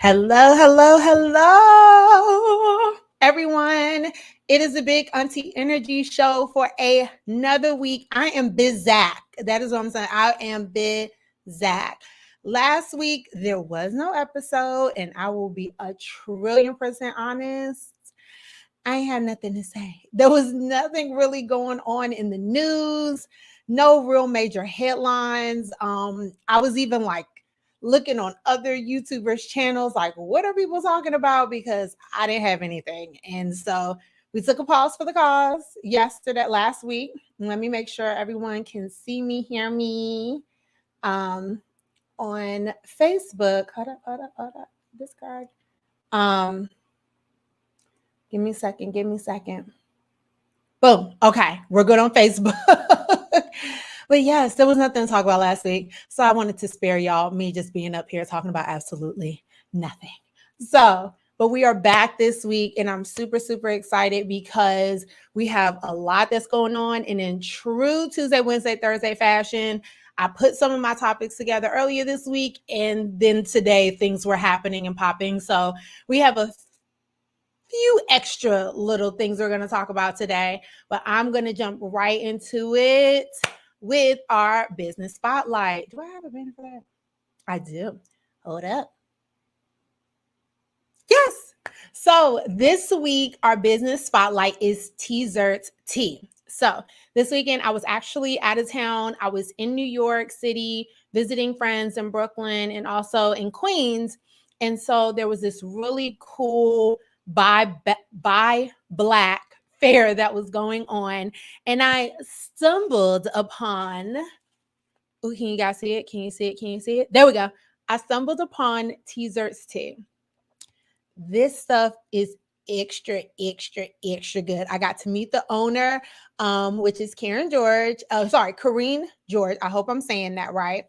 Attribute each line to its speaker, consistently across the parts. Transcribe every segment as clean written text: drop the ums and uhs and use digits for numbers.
Speaker 1: Hello, hello, hello, everyone. It is a big Auntie Energy show for another week. I am Biz Zach. That is what I'm saying. I am Biz Zach. Last week, there was no episode, and I will be 1,000,000,000% honest. I ain't had nothing to say. There was nothing really going on in the news, no real major headlines. I was even like looking on other YouTubers' channels, like, what are people talking about? Because I didn't have anything. And so we took a pause for the cause last week. Let me make sure everyone can see me, hear me. On Facebook. Hold up. Discard. Give me a second. Boom. Okay. We're good on Facebook. But yes, there was nothing to talk about last week. So I wanted to spare y'all me just being up here talking about absolutely nothing. But we are back this week and I'm super, super excited because we have a lot that's going on. And in true Tuesday, Wednesday, Thursday fashion, I put some of my topics together earlier this week. And then today things were happening and popping. So we have a few extra little things we're going to talk about today, but I'm going to jump right into it with our business spotlight. Do I have a banner for that? I do. Hold up. Yes. So this week, our business spotlight is T-Zerts Tea. So this weekend, I was actually out of town. I was in New York City visiting friends in Brooklyn and also in Queens. And so there was this really cool buy black fair that was going on. And I stumbled upon, can you guys see it? Can you see it? There we go. I stumbled upon T-Zerts Tea. This stuff is extra good. I got to meet the owner, which is Kareen George. I hope I'm saying that right.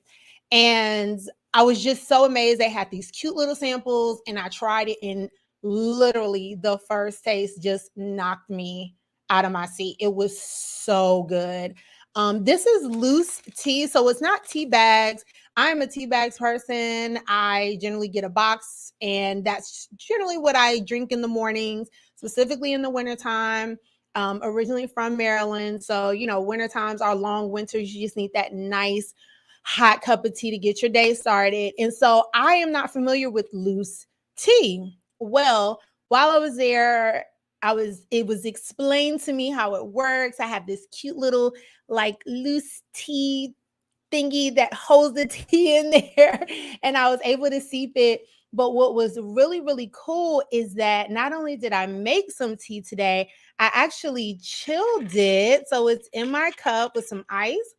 Speaker 1: And I was just so amazed. They had these cute little samples and I tried it, and literally the first taste just knocked me out of my seat. It was so good. This is loose tea, so it's not tea bags. I'm a tea bags person. I generally get a box, and that's generally what I drink in the mornings, specifically in the wintertime. Originally from Maryland. So, winter times are long winters. You just need that nice hot cup of tea to get your day started. And so I am not familiar with loose tea. Well, while I was there, it was explained to me how it works. I have this cute little like loose tea thingy that holds the tea in there, and I was able to seep it. But what was really, really cool is that not only did I make some tea today, I actually chilled it. So it's in my cup with some ice.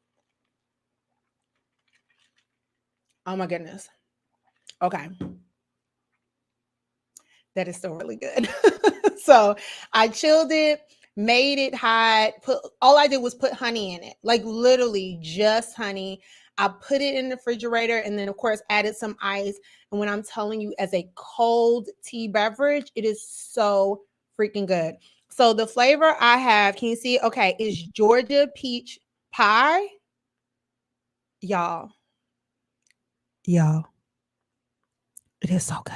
Speaker 1: Oh my goodness. Okay. That is still really good. So I chilled it, made it hot. All I did was put honey in it, like literally just honey. I put it in the refrigerator and then, of course, added some ice. And when I'm telling you, as a cold tea beverage, it is so freaking good. So the flavor I have, can you see? Okay, is Georgia peach pie. Y'all, it is so good.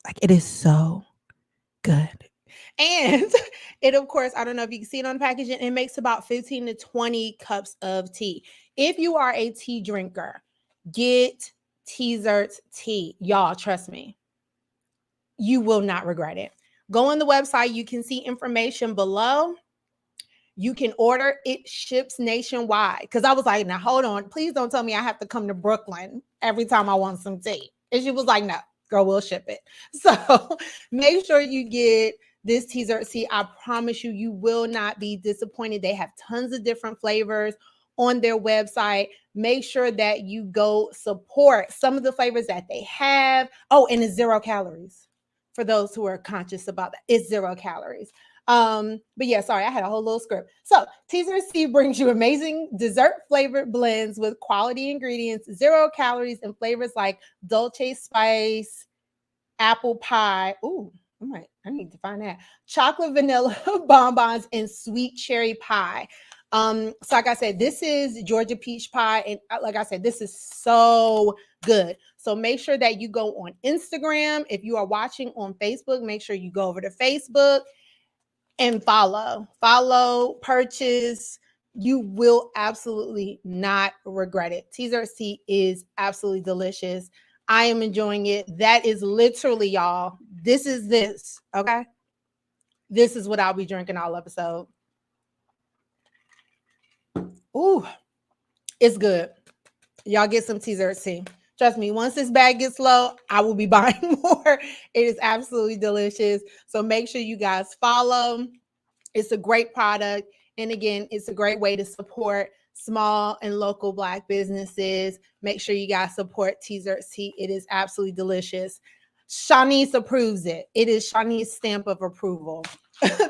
Speaker 1: Like, it is so good. And it, of course, I don't know if you can see it on the packaging, it makes about 15 to 20 cups of tea. If you are a tea drinker, get T-Zerts tea. Y'all, trust me, you will not regret it. Go on the website. You can see information below. You can order. It ships nationwide. Because I was like, now, hold on. Please don't tell me I have to come to Brooklyn every time I want some tea. And she was like, no, girl, we'll ship it. So make sure you get this T-Zerts tea. I promise you, you will not be disappointed. They have tons of different flavors on their website. Make sure that you go support some of the flavors that they have. Oh, and it's 0 calories. For those who are conscious about that, it's 0 calories. But yeah, sorry, I had a whole little script. So T-Zerts Tea brings you amazing dessert flavored blends with quality ingredients, 0 calories, and flavors like Dolce Spice, apple pie. Ooh, I need to find that. Chocolate vanilla bonbons and sweet cherry pie. So like I said, this is Georgia peach pie, and like I said, this is so good. So make sure that you go on Instagram. If you are watching on Facebook, make sure you go over to Facebook and follow, purchase. You will absolutely not regret it. Teaser C is absolutely delicious. I am enjoying it. That is literally, y'all, this, okay? This is what I'll be drinking all episode. Ooh, it's good. Y'all get some teaser C. Trust me, once this bag gets low, I will be buying more. It is absolutely delicious. So make sure you guys follow. It's a great product. And again, it's a great way to support small and local Black businesses. Make sure you guys support Teaser Tea. It is absolutely delicious. Shanice approves it. It is Shanice's stamp of approval.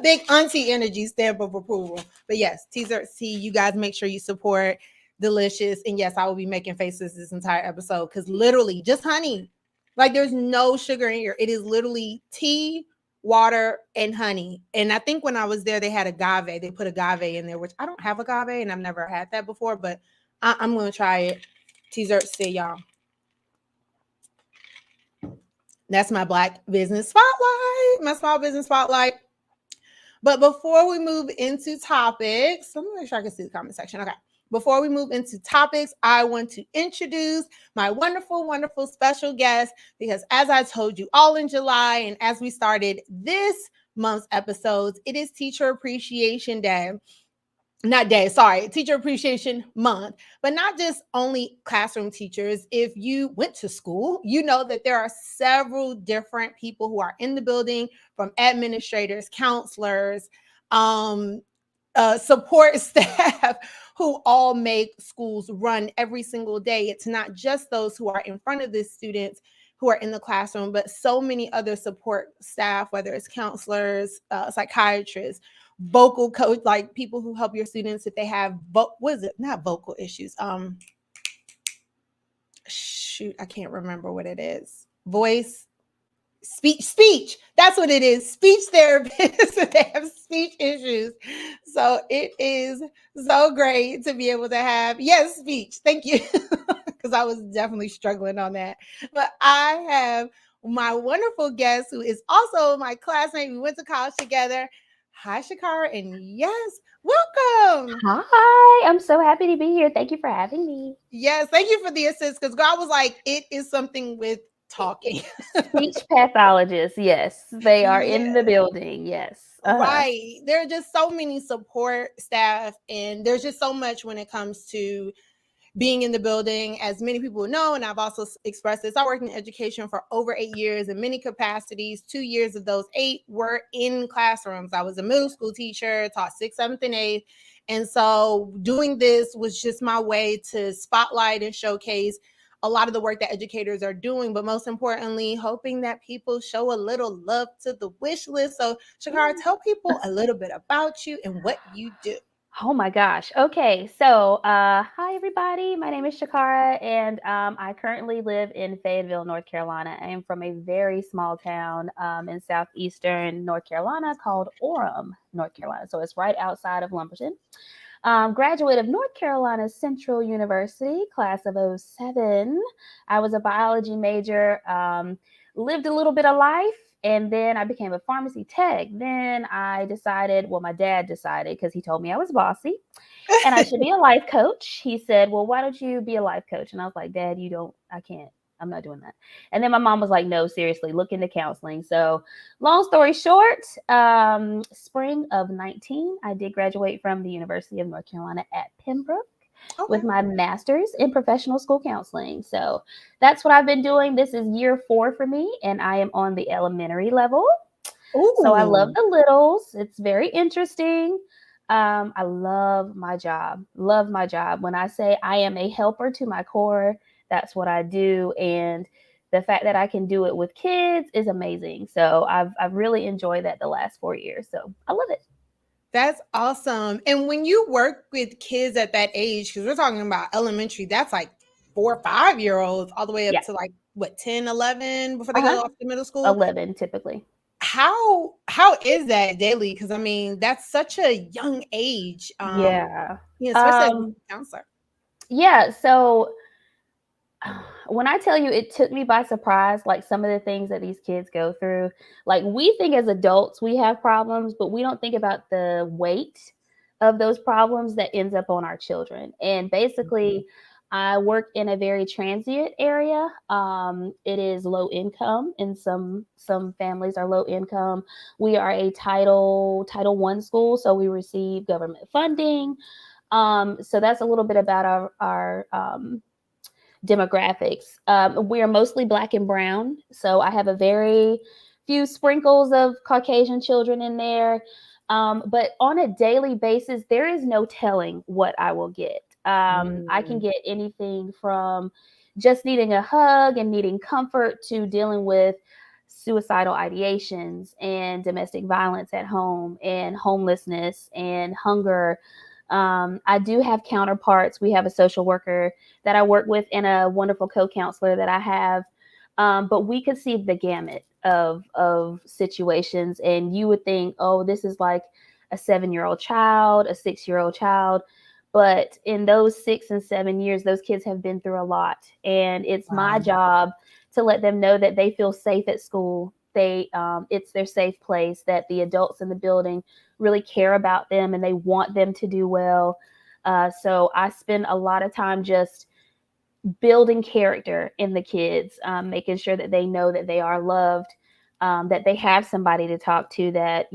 Speaker 1: Big auntie energy stamp of approval. But yes, Teaser Tea, you guys make sure you support. Delicious. And yes, I will be making faces this entire episode because literally just honey. Like there's no sugar in here. It is literally tea, water, and honey. And I think when I was there, they had agave. They put agave in there, which I don't have agave and I've never had that before, but I'm going to try it. Teaser Tea, y'all. That's my Black business spotlight, my small business spotlight. But before we move into topics, let me make sure I can see the comment section. Okay. Before we move into topics, I want to introduce my wonderful, wonderful special guest because as I told you all in July and as we started this month's episodes, it is Teacher Appreciation Day. Teacher Appreciation Month, but not just only classroom teachers. If you went to school, you know that there are several different people who are in the building, from administrators, counselors, support staff, who all make schools run every single day. It's not just those who are in front of the students who are in the classroom, but so many other support staff, whether it's counselors, psychiatrists, vocal coach, like people who help your students if they have not vocal issues. I can't remember what it is. Voice, speech. That's what it is. Speech therapists. They have speech issues. So it is so great to be able to have, speech. Thank you. Because I was definitely struggling on that. But I have my wonderful guest who is also my classmate. We went to college together. Hi, Shakara, and yes, welcome.
Speaker 2: Hi, I'm so happy to be here. Thank you for having me.
Speaker 1: Yes, thank you for the assist because God was like, it is something with talking.
Speaker 2: Speech pathologists, yes, they are in the building. Yes.
Speaker 1: Right. There are just so many support staff, and there's just so much when it comes to being in the building. As many people know, and I've also expressed this, I worked in education for over 8 years in many capacities. 2 years of those 8 were in classrooms. I was a middle school teacher, taught 6th, 7th, and 8th. And so doing this was just my way to spotlight and showcase a lot of the work that educators are doing, but most importantly, hoping that people show a little love to the wish list. So Shakara, tell people a little bit about you and what you do.
Speaker 2: Oh my gosh. Okay. So, hi everybody. My name is Shakara, and I currently live in Fayetteville, North Carolina. I am from a very small town in southeastern North Carolina called Orem, North Carolina. So it's right outside of Lumberton. Graduate of North Carolina Central University, class of 07. I was a biology major, lived a little bit of life, and then I became a pharmacy tech. Then I decided, my dad decided, because he told me I was bossy and I should be a life coach. He said, well, why don't you be a life coach? And I was like, Dad, I can't. I'm not doing that. And then my mom was like, no, seriously, look into counseling. So long story short, spring of 19, I did graduate from the University of North Carolina at Pembroke with my master's in professional school counseling. So that's what I've been doing. This is year 4 for me, and I am on the elementary level. Ooh. So I love the littles. It's very interesting. I love my job. Love my job. When I say I am a helper to my core, that's what I do. And the fact that I can do it with kids is amazing. So I've really enjoyed that the last 4 years. So I love it.
Speaker 1: That's awesome. And when you work with kids at that age, because we're talking about elementary, that's like 4 or 5-year-olds all the way up to like, what, 10, 11 before they go off to middle school?
Speaker 2: 11 typically.
Speaker 1: how is that daily? Because I mean, that's such a young age.
Speaker 2: Yeah.
Speaker 1: Yeah, especially as
Speaker 2: Um,
Speaker 1: a counselor.
Speaker 2: yeah. So when I tell you it took me by surprise, like some of the things that these kids go through, like we think as adults we have problems, but we don't think about the weight of those problems that ends up on our children. And
Speaker 1: Mhm.
Speaker 2: basically, I work in a very transient area. It is low income, and some families are low income. We are a Title One school, so we receive government funding. So that's a little bit about our demographics. We are mostly Black and brown, so I have a very few sprinkles of Caucasian children in there. But on a daily basis, there is no telling what I will get. I can
Speaker 1: Mm,
Speaker 2: get anything from just needing a hug and needing comfort to dealing with suicidal ideations and domestic violence at home and homelessness and hunger. I do have counterparts. We have a social worker that I work with and a wonderful co-counselor that I have. But we could see the gamut of situations, and you would think, oh, this is like a 7-year-old child, a 6-year-old child. But in those 6 and 7 years, those kids have been through a lot, and it's my
Speaker 1: wow.
Speaker 2: job to let them know that they feel safe at school. It's their safe place. That the adults in the building really care about them and they want them to do well. So I spend a lot of time just building character in the kids, making sure that they know that they are loved, that they have somebody to talk to, that,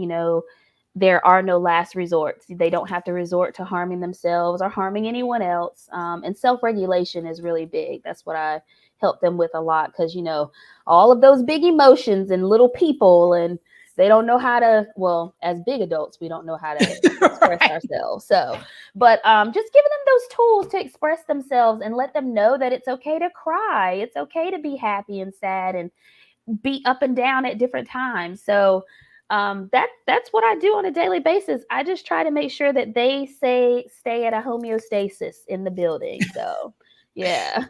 Speaker 2: there are no last resorts. They don't have to resort to harming themselves or harming anyone else. And self regulation is really big. That's what I help them with a lot because, all of those big emotions and little people, and they don't know how to, well, as big adults, we don't know how to express
Speaker 1: Right.
Speaker 2: ourselves. So, but just giving them those tools to express themselves and let them know that it's okay to cry. It's okay to be happy and sad and be up and down at different times. So that's what I do on a daily basis. I just try to make sure that they stay at a homeostasis in the building. So yeah.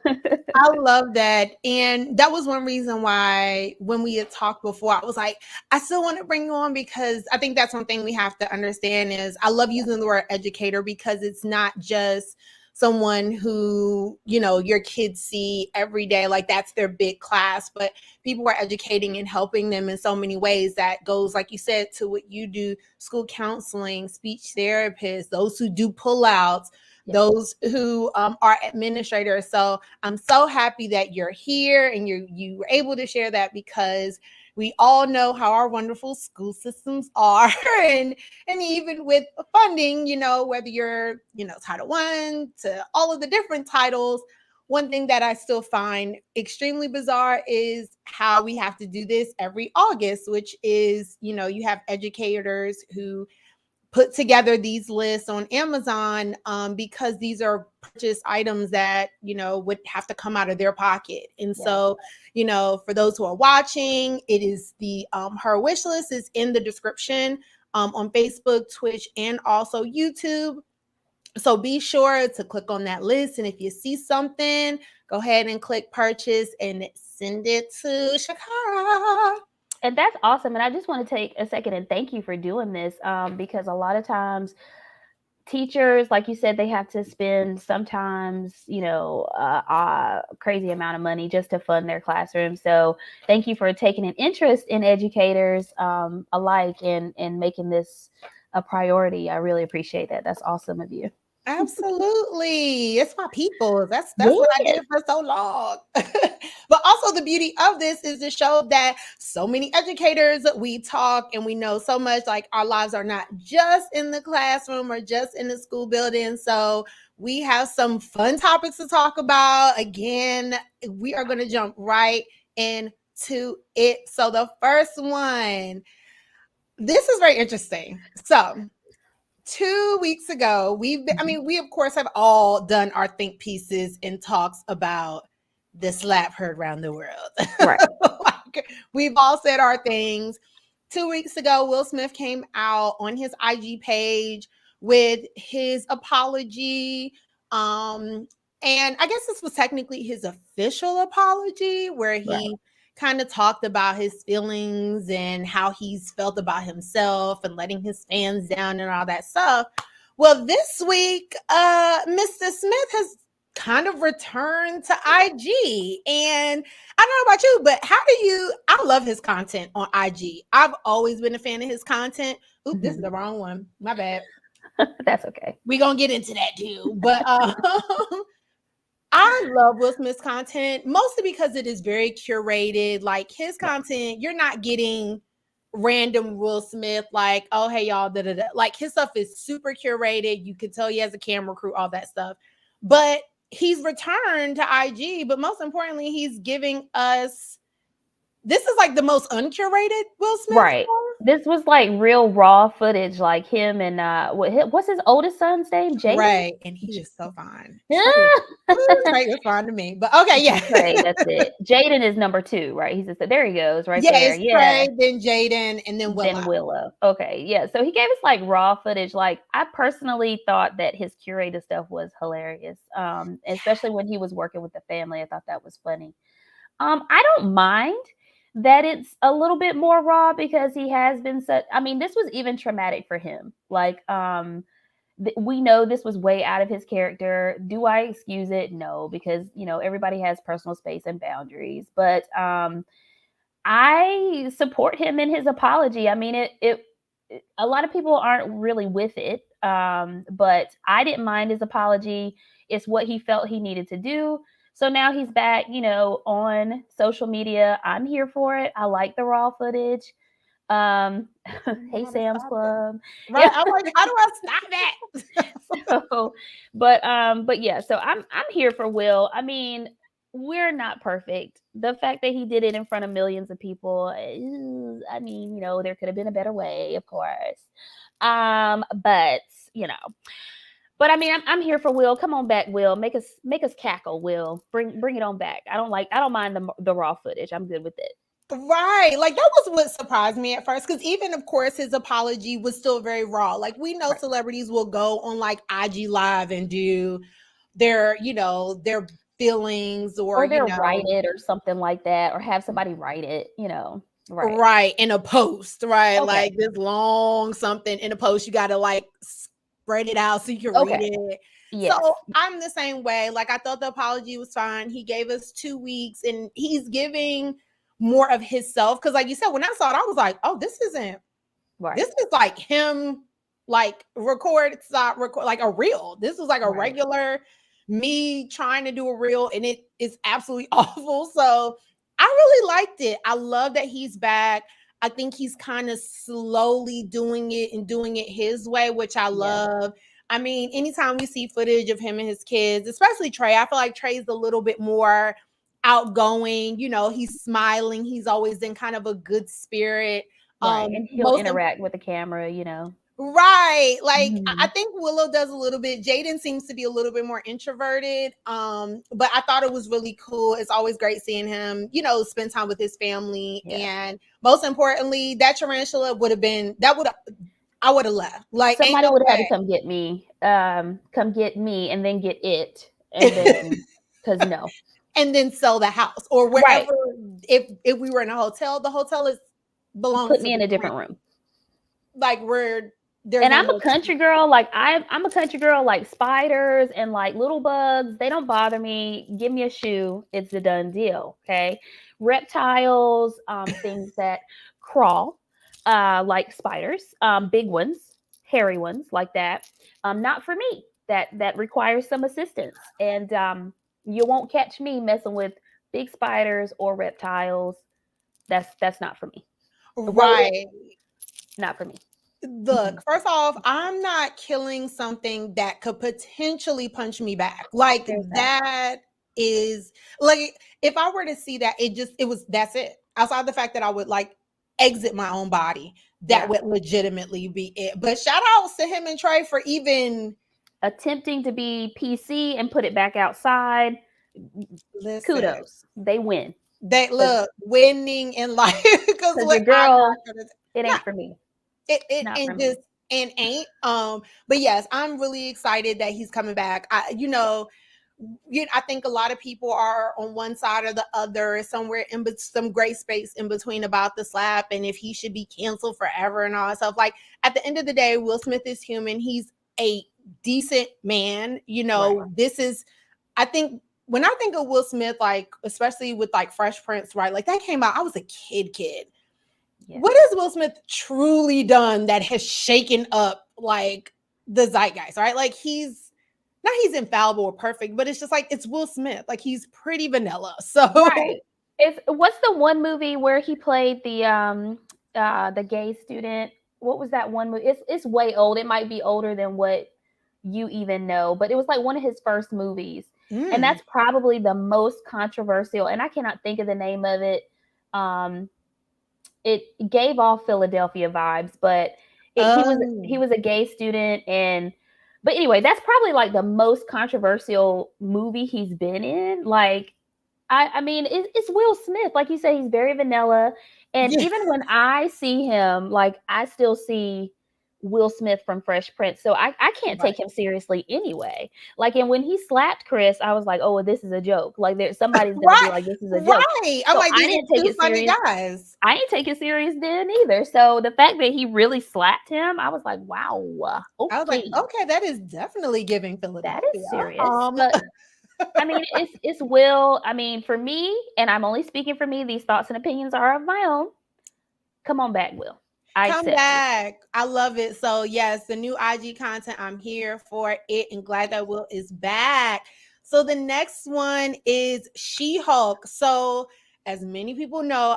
Speaker 1: I love that. And that was one reason why when we had talked before, I was like, I still want to bring you on because I think that's one thing we have to understand is I love using the word educator because it's not just someone who, your kids see every day, like that's their big class, but people are educating and helping them in so many ways that goes, like you said, to what you do, school counseling, speech therapists, those who do pullouts,
Speaker 2: Yeah.
Speaker 1: those who are administrators. So I'm so happy that you're here and you were able to share that because we all know how our wonderful school systems are and even with funding, whether you're, Title One to all of the different titles, one thing that I still find extremely bizarre is how we have to do this every August, which is, you have educators who put together these lists on Amazon because these are purchase items that would have to come out of their pocket. And
Speaker 2: Yeah.
Speaker 1: so, for those who are watching, it is the her wish list is in the description on Facebook, Twitch, and also YouTube. So be sure to click on that list, and if you see something, go ahead and click purchase and send it to Shakara.
Speaker 2: And that's awesome. And I just want to take a second and thank you for doing this, because a lot of times teachers, like you said, they have to spend sometimes, a crazy amount of money just to fund their classroom. So thank you for taking an interest in educators, alike, and making this a priority. I really appreciate that. That's awesome of you.
Speaker 1: Absolutely. It's my people. That's what I
Speaker 2: Yes.
Speaker 1: did for so long. But also the beauty of this is to show that so many educators, we talk and we know so much, like our lives are not just in the classroom or just in the school building. So we have some fun topics to talk about. Again, we are going to jump right into it. So the first one, this is very interesting. So 2 weeks ago, we of course have all done our think pieces and talks about the slap heard around the world.
Speaker 2: Right.
Speaker 1: Like, we've all said our things. 2 weeks ago, Will Smith came out on his IG page with his apology. And I guess this was technically his official apology where
Speaker 2: Right.
Speaker 1: he kind of talked about his feelings and how he's felt about himself and letting his fans down and all that stuff. Well, this week, Mr. Smith has kind of returned to IG. And I don't know about you, but I love his content on IG. I've always been a fan of his content. Oop, this is the wrong one. My bad.
Speaker 2: That's okay.
Speaker 1: We're going to get into that too. But I love Will Smith's content, mostly because it is very curated. Like his content, you're not getting random Will Smith, like, oh, hey, y'all, da, da, da. Like his stuff is super curated. You can tell he has a camera crew, all that stuff. But he's returned to IG, but most importantly, he's giving us, this is like the most uncurated Will Smith.
Speaker 2: Right. This was like real raw footage, like him and what's his oldest son's name? Jaden?
Speaker 1: Right. And he is so fine. Trey was fine to me. But okay, yeah.
Speaker 2: Trey, that's it. Jaden is number 2, right? He's just there he goes, right
Speaker 1: yeah,
Speaker 2: there.
Speaker 1: It's
Speaker 2: Yeah.
Speaker 1: Trey, then Jaden, and then Willow.
Speaker 2: Then Willow. Okay, yeah. So he gave us like raw footage. Like I personally thought that his curated stuff was hilarious. Especially when he was working with the family. I thought that was funny. I don't mind that it's a little bit more raw because he has been such, I mean, this was even traumatic for him. Like, we know this was way out of his character. Do I excuse it? No, because, you know, everybody has personal space and boundaries. But I support him in his apology. I mean, a lot of people aren't really with it. But I didn't mind his apology. It's what he felt he needed to do. So now he's back, you know, on social media. I'm here for it. I like the raw footage. Hey, Sam's Club.
Speaker 1: Right. Yeah. I'm like, how do I stop that?
Speaker 2: But yeah, so I'm here for Will. I mean, we're not perfect. The fact that he did it in front of millions of people, I mean, you know, there could have been a better way, of course. But you know. But I mean, I'm here for Will. Come on back, Will. Make us cackle, Will. Bring it on back. I don't mind the raw footage. I'm good with it.
Speaker 1: Right. Like that was what surprised me at first. Cause even of course his apology was still very raw. Like we know celebrities will go on like IG Live and do their, you know, their feelings or
Speaker 2: they'll
Speaker 1: you know,
Speaker 2: write it or something like that, or have somebody write it, you know.
Speaker 1: Right. In a post, right? Okay. Like this long something in a post, you gotta like spread it out so you can read it. Yes. So I'm the same way. Like I thought the apology was fine. He gave us 2 weeks and he's giving more of himself. Cause like you said, when I saw it, I was like, oh, this isn't this is like him like stop record like a reel. This was like a regular me trying to do a reel and it is absolutely awful. So I really liked it. I love that he's back. I think he's kind of slowly doing it and doing it his way, which I love. I mean, anytime we see footage of him and his kids, especially Trey, I feel like Trey's a little bit more outgoing. You know, he's smiling. He's always in kind of a good spirit.
Speaker 2: And he'll interact with the camera, you know.
Speaker 1: Right. Like I think Willow does a little bit. Jaden seems to be a little bit more introverted. But I thought it was really cool. It's always great seeing him, you know, spend time with his family. And most importantly, that tarantula I would have left. Like
Speaker 2: somebody would have had to come get me and then get it. And then because no.
Speaker 1: And then sell the house or wherever if we were in a hotel, the hotel belongs
Speaker 2: put me in a different room.
Speaker 1: Like we're
Speaker 2: and I'm a country girl. Like I'm a country girl. Like spiders and like little bugs, they don't bother me. Give me a shoe, it's a done deal. Okay, reptiles, things that crawl, like spiders, big ones, hairy ones, like that. Not for me. That requires some assistance, and you won't catch me messing with big spiders or reptiles. That's not for me.
Speaker 1: Right.
Speaker 2: Not for me.
Speaker 1: Look, first off, I'm not killing something that could potentially punch me back. Like that is like if I were to see that, that's it. Outside the fact that I would like exit my own body, that would legitimately be it. But shout outs to him and Trey for even
Speaker 2: attempting to be PC and put it back outside. Listen, kudos. They win.
Speaker 1: They look winning in life because
Speaker 2: your girl, it ain't for me.
Speaker 1: It ain't. But yes, I'm really excited that he's coming back. You know, I think a lot of people are on one side or the other, somewhere in some gray space in between about the slap and if he should be canceled forever and all that stuff. Like at the end of the day, Will Smith is human. He's a decent man.
Speaker 2: Right.
Speaker 1: This is, I think, when I think of Will Smith, like especially with like Fresh Prince, right? Like that came out, I was a kid.
Speaker 2: Yeah.
Speaker 1: What has Will Smith truly done that has shaken up like the zeitgeist, right? Like he's infallible or perfect, but it's just like it's Will Smith. Like he's pretty vanilla. So
Speaker 2: Right. It's what's the one movie where he played the gay student? What was that one movie? It's way old. It might be older than what you even know, but it was like one of his first movies. And
Speaker 1: mm.
Speaker 2: that's probably the most controversial, and I cannot think of the name of it. Um it gave off Philadelphia vibes, but he
Speaker 1: Oh
Speaker 2: was a gay student, and but anyway, that's probably like the most controversial movie he's been in. Like I mean, it's Will Smith. Like you say, he's very vanilla. And
Speaker 1: yeah,
Speaker 2: even when I see him, like I still see Will Smith from Fresh Prince. So I can't
Speaker 1: right,
Speaker 2: take him seriously anyway. Like, and when he slapped Chris, I was like, oh, well, this is a joke. Like, there's somebody's gonna be
Speaker 1: right,
Speaker 2: like, this is a joke.
Speaker 1: right. I'm
Speaker 2: So
Speaker 1: like,
Speaker 2: I
Speaker 1: these
Speaker 2: didn't
Speaker 1: are
Speaker 2: take
Speaker 1: two
Speaker 2: it
Speaker 1: funny
Speaker 2: serious.
Speaker 1: guys.
Speaker 2: I ain't take it serious then either. So the fact that he really slapped him, I was like, wow,
Speaker 1: I was like,
Speaker 2: okay,
Speaker 1: okay, that is definitely giving
Speaker 2: that is
Speaker 1: Philadelphia.
Speaker 2: serious. But I mean, it's Will. I mean, for me, and I'm only speaking for me. These thoughts and opinions are of my own. Come on back, Will. I
Speaker 1: Come
Speaker 2: accept it.
Speaker 1: back. I love it. So, yes, the new IG content, I'm here for it and glad that Will is back. So, the next one is She Hulk. So, as many people know,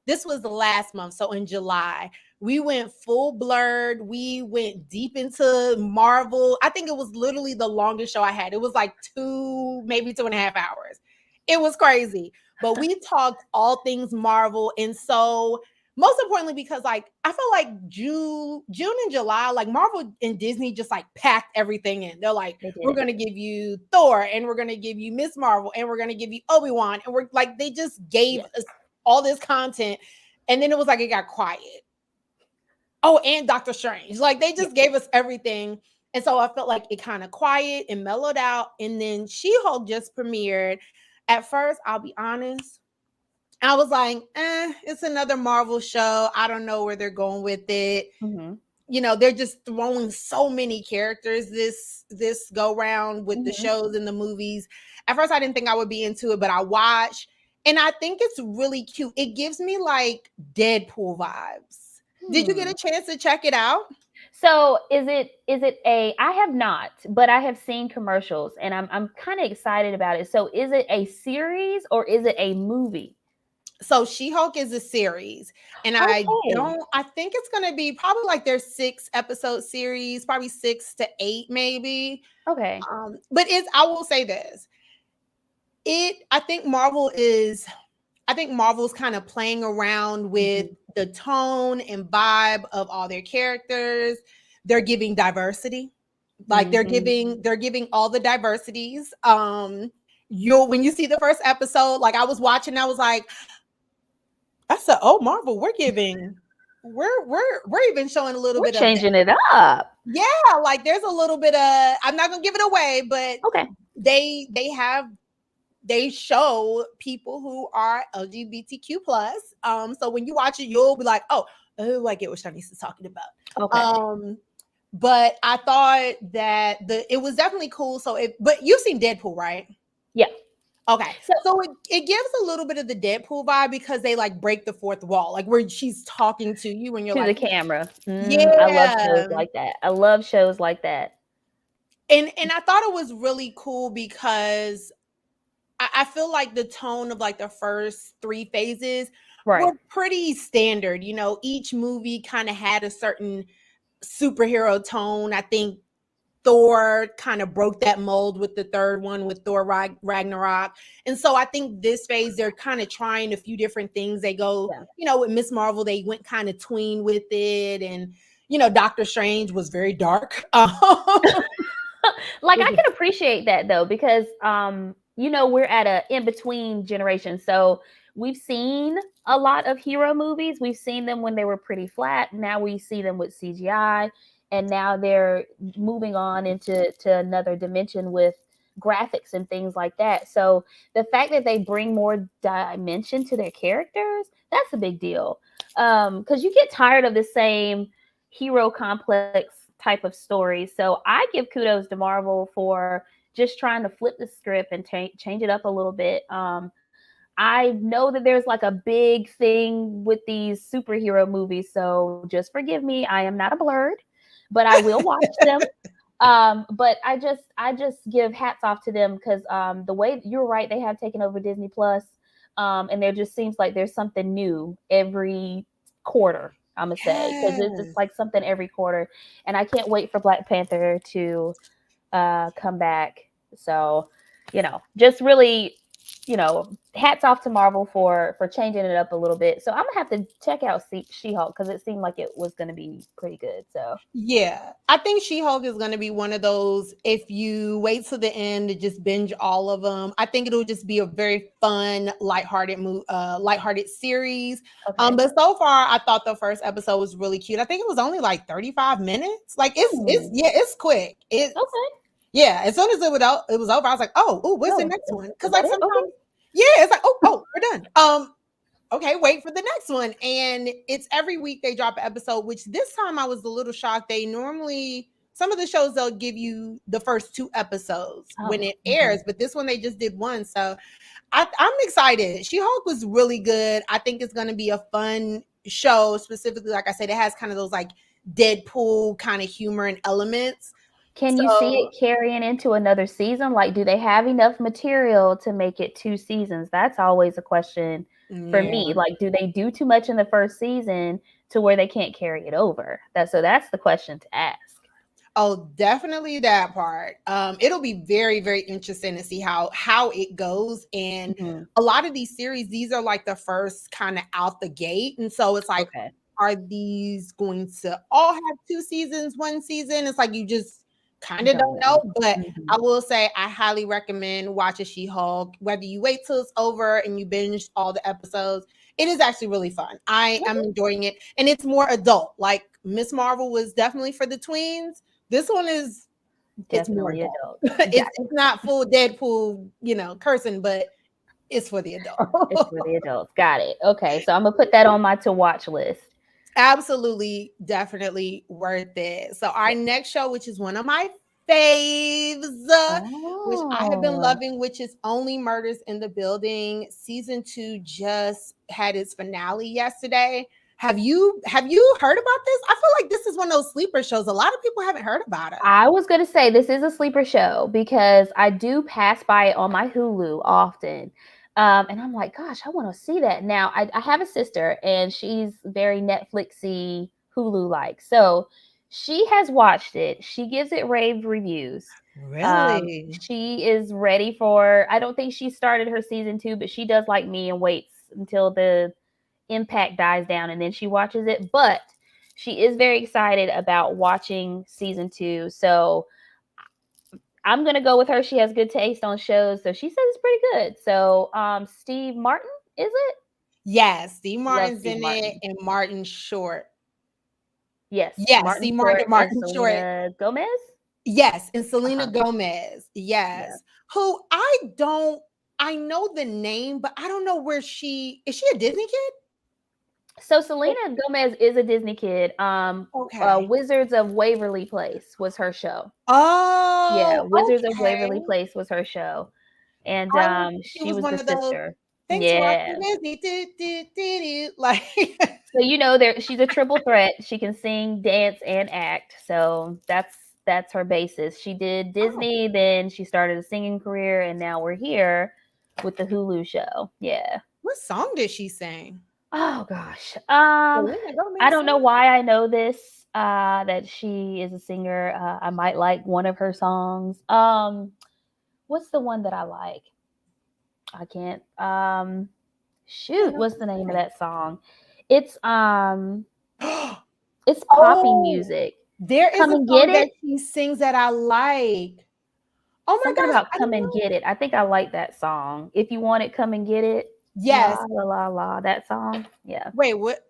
Speaker 1: this was the last month. So, in July, we went full blurred. We went deep into Marvel. I think it was literally the longest show I had. It was like maybe 2.5 hours. It was crazy. But we talked all things Marvel. And so, most importantly, because like I feel like June and July, like Marvel and Disney just like packed everything in. They're like,
Speaker 2: They
Speaker 1: we're
Speaker 2: did.
Speaker 1: gonna give you Thor, and we're gonna give you Miss Marvel, and we're gonna give you Obi-Wan, and we're like, they just gave
Speaker 2: Yes.
Speaker 1: us all this content, and then it was like it got quiet. Oh, and Doctor Strange, like they
Speaker 2: Yeah.
Speaker 1: just gave us everything. And so I felt like it kind of quiet and mellowed out. And then She-Hulk just premiered. At first, I'll be honest, I was like, it's another Marvel show. I don't know where they're going with it.
Speaker 2: Mm-hmm.
Speaker 1: They're just throwing so many characters this go round with the
Speaker 2: Mm-hmm.
Speaker 1: shows and the movies. At first, I didn't think I would be into it, but I watched, and I think it's really cute. It gives me like Deadpool vibes. Did you get
Speaker 2: Hmm.
Speaker 1: a chance to check it out?
Speaker 2: So is it a I have not, but I have seen commercials and I'm kind of excited about it. So is it a series or is it a movie?
Speaker 1: So She-Hulk is a series, and
Speaker 2: Okay.
Speaker 1: I think it's going to be probably like their 6 episode series, probably 6 to 8 maybe.
Speaker 2: Okay.
Speaker 1: But I will say this. It I think Marvel's kind of playing around with
Speaker 2: Mm-hmm.
Speaker 1: the tone and vibe of all their characters. They're giving diversity. Like
Speaker 2: Mm-hmm.
Speaker 1: they're giving all the diversities. You'll When you see the first episode, like I was watching, I was like, I said, "Oh, Marvel, we're even showing a little
Speaker 2: We're
Speaker 1: bit of that."
Speaker 2: changing it up.
Speaker 1: Yeah, like there's a little bit of, I'm not gonna give it away, but
Speaker 2: Okay.
Speaker 1: they show people who are LGBTQ plus. So when you watch it, you'll be like, oh, I get what Shanice is talking about.
Speaker 2: Okay.
Speaker 1: Um, but I thought that it was definitely cool. But you've seen Deadpool, right?
Speaker 2: Yeah.
Speaker 1: Okay.
Speaker 2: So
Speaker 1: So it gives a little bit of the Deadpool vibe because they like break the fourth wall, like where she's talking to you and you're
Speaker 2: to
Speaker 1: like,
Speaker 2: the camera. I love shows
Speaker 1: yeah.
Speaker 2: like that. I love shows like that.
Speaker 1: And I thought it was really cool because I feel like the tone of like the first 3 phases
Speaker 2: Right.
Speaker 1: were pretty standard. Each movie kind of had a certain superhero tone. I think Thor kind of broke that mold with the third one with Thor Ragnarok. And so I think this phase, they're kind of trying a few different things. They go,
Speaker 2: Yeah.
Speaker 1: with Miss Marvel, they went kind of tween with it. And, Doctor Strange was very dark.
Speaker 2: Like I can appreciate that though because we're at a in between generation. So we've seen a lot of hero movies. We've seen them when they were pretty flat. Now we see them with CGI. and now they're moving on into another dimension with graphics and things like that. So the fact that they bring more dimension to their characters, that's a big deal. Because you get tired of the same hero complex type of story. So I give kudos to Marvel for just trying to flip the script and change it up a little bit. I know that there's like a big thing with these superhero movies, so just forgive me. I am not a blurred, but I will watch them. But I just give hats off to them because the way you're right, they have taken over Disney Plus, and there just seems like there's something new every quarter. I'm gonna say because it's just
Speaker 1: Yes.
Speaker 2: like something every quarter, and I can't wait for Black Panther to come back. So, just really, hats off to Marvel for changing it up a little bit. So I'm gonna have to check out She-Hulk because it seemed like it was gonna be pretty good. So
Speaker 1: Yeah, I think She-Hulk is going to be one of those. If you wait till the end to just binge all of them, I think it'll just be a very fun, lighthearted series.
Speaker 2: okay.
Speaker 1: But so far, I thought the first episode was really cute. I think it was only like 35 minutes. Like it's
Speaker 2: Hmm.
Speaker 1: yeah, it's quick. It's
Speaker 2: Okay.
Speaker 1: yeah. As soon as it was over, I was like, oh, what's the
Speaker 2: Oh,
Speaker 1: next one? Because
Speaker 2: is that
Speaker 1: like
Speaker 2: it? Okay.
Speaker 1: sometimes, yeah, it's like we're done. Okay, wait for the next one. And it's every week they drop an episode, which this time I was a little shocked. They normally, some of the shows, they'll give you the first two episodes when
Speaker 2: Oh.
Speaker 1: it airs, but this one they just did one. So I'm excited. She Hulk was really good. I think it's going to be a fun show, specifically, like I said, it has kind of those like Deadpool kind of humor and elements.
Speaker 2: Can you see
Speaker 1: So,
Speaker 2: it carrying into another season? Like, do they have enough material to make it two seasons? That's always a question for me.
Speaker 1: yeah.
Speaker 2: Like, do they do too much in the first season to where they can't carry it over? That's the question to ask.
Speaker 1: Oh, definitely that part. It'll be very, very interesting to see how it goes. And
Speaker 2: Hmm.
Speaker 1: a lot of these series, these are like the first kind of out the gate, and so it's like,
Speaker 2: Okay.
Speaker 1: are these going to all have two seasons, one season? It's like you just kind of
Speaker 2: Don't
Speaker 1: don't know.
Speaker 2: know.
Speaker 1: But
Speaker 2: Hmm.
Speaker 1: I will say, I highly recommend watching She Hulk. Whether you wait till it's over and you binge all the episodes, it is actually really fun. I am
Speaker 2: Okay.
Speaker 1: enjoying it, and it's more adult. Like Miss Marvel was definitely for the tweens, this one is it's more
Speaker 2: Definitely
Speaker 1: adult.
Speaker 2: adult. Got
Speaker 1: It's not full Deadpool, cursing, but it's for the adult.
Speaker 2: it. It's for the adults. Got it. Okay. So I'm gonna put that on my to watch list.
Speaker 1: Absolutely, definitely worth it. So our next show, which is one of my faves, which I have been
Speaker 2: Oh.
Speaker 1: loving, which is Only Murders in the Building. Season 2 just had its finale yesterday. Have you heard about this? I feel like this is one of those sleeper shows. A lot of people haven't heard about it.
Speaker 2: I was gonna say this is a sleeper show because I do pass by it on my Hulu often. And I'm like, gosh, I want to see that. Now, I have a sister and she's very Netflixy, Hulu like. So she has watched it. She gives it rave reviews.
Speaker 1: Really?
Speaker 2: She is ready for, I don't think she started her season 2, but she does like me and waits until the impact dies down and then she watches it. But she is very excited about watching season 2. So I'm gonna go with her. She has good taste on shows, so she says it's pretty good. So Steve Martin, is it?
Speaker 1: Yes, Steve
Speaker 2: Love
Speaker 1: Martin's
Speaker 2: Steve
Speaker 1: in it
Speaker 2: Martin.
Speaker 1: and Martin Short.
Speaker 2: Yes,
Speaker 1: Yes,
Speaker 2: Martin
Speaker 1: Steve Martin,
Speaker 2: Short and
Speaker 1: Martin Short.
Speaker 2: Selena Gomez.
Speaker 1: Yes, and
Speaker 2: Uh
Speaker 1: Selena
Speaker 2: huh.
Speaker 1: Gomez.
Speaker 2: Yeah.
Speaker 1: Yes. Who I know the name, but I don't know where is she a Disney kid?
Speaker 2: So Selena Gomez is a Disney kid.
Speaker 1: Okay.
Speaker 2: Wizards of Waverly Place was her show. Yeah,
Speaker 1: Oh,
Speaker 2: Wizards of
Speaker 1: okay.
Speaker 2: Waverly Place was her show, and
Speaker 1: I didn't think it
Speaker 2: she
Speaker 1: was
Speaker 2: was the
Speaker 1: one of those.
Speaker 2: sister.
Speaker 1: Thanks for
Speaker 2: Yeah.
Speaker 1: watching Disney. Do, do, do, do. Like
Speaker 2: So there she's a triple threat. She can sing, dance, and act. So that's her basis. She did
Speaker 1: oh,
Speaker 2: Disney, then she started a singing career, and now we're here with the Hulu show. Yeah.
Speaker 1: what song did she sing?
Speaker 2: Oh gosh.
Speaker 1: Selena
Speaker 2: I
Speaker 1: Gomez
Speaker 2: don't know
Speaker 1: song?
Speaker 2: why I know this. That she is a singer. I might like one of her songs. What's the one that I like? I can't.
Speaker 1: I
Speaker 2: Shoot,
Speaker 1: know
Speaker 2: what's the name of that song? It's
Speaker 1: what
Speaker 2: it's poppy
Speaker 1: Oh,
Speaker 2: music.
Speaker 1: there is
Speaker 2: Come
Speaker 1: a
Speaker 2: and get
Speaker 1: song
Speaker 2: it.
Speaker 1: that she sings that I like. Oh my
Speaker 2: Something
Speaker 1: gosh,
Speaker 2: about
Speaker 1: I
Speaker 2: come
Speaker 1: didn't
Speaker 2: and
Speaker 1: know.
Speaker 2: get it. I think I like that song. If you want it, come and get it. La
Speaker 1: Yes.
Speaker 2: la la la. That song. Yeah.
Speaker 1: Wait, what?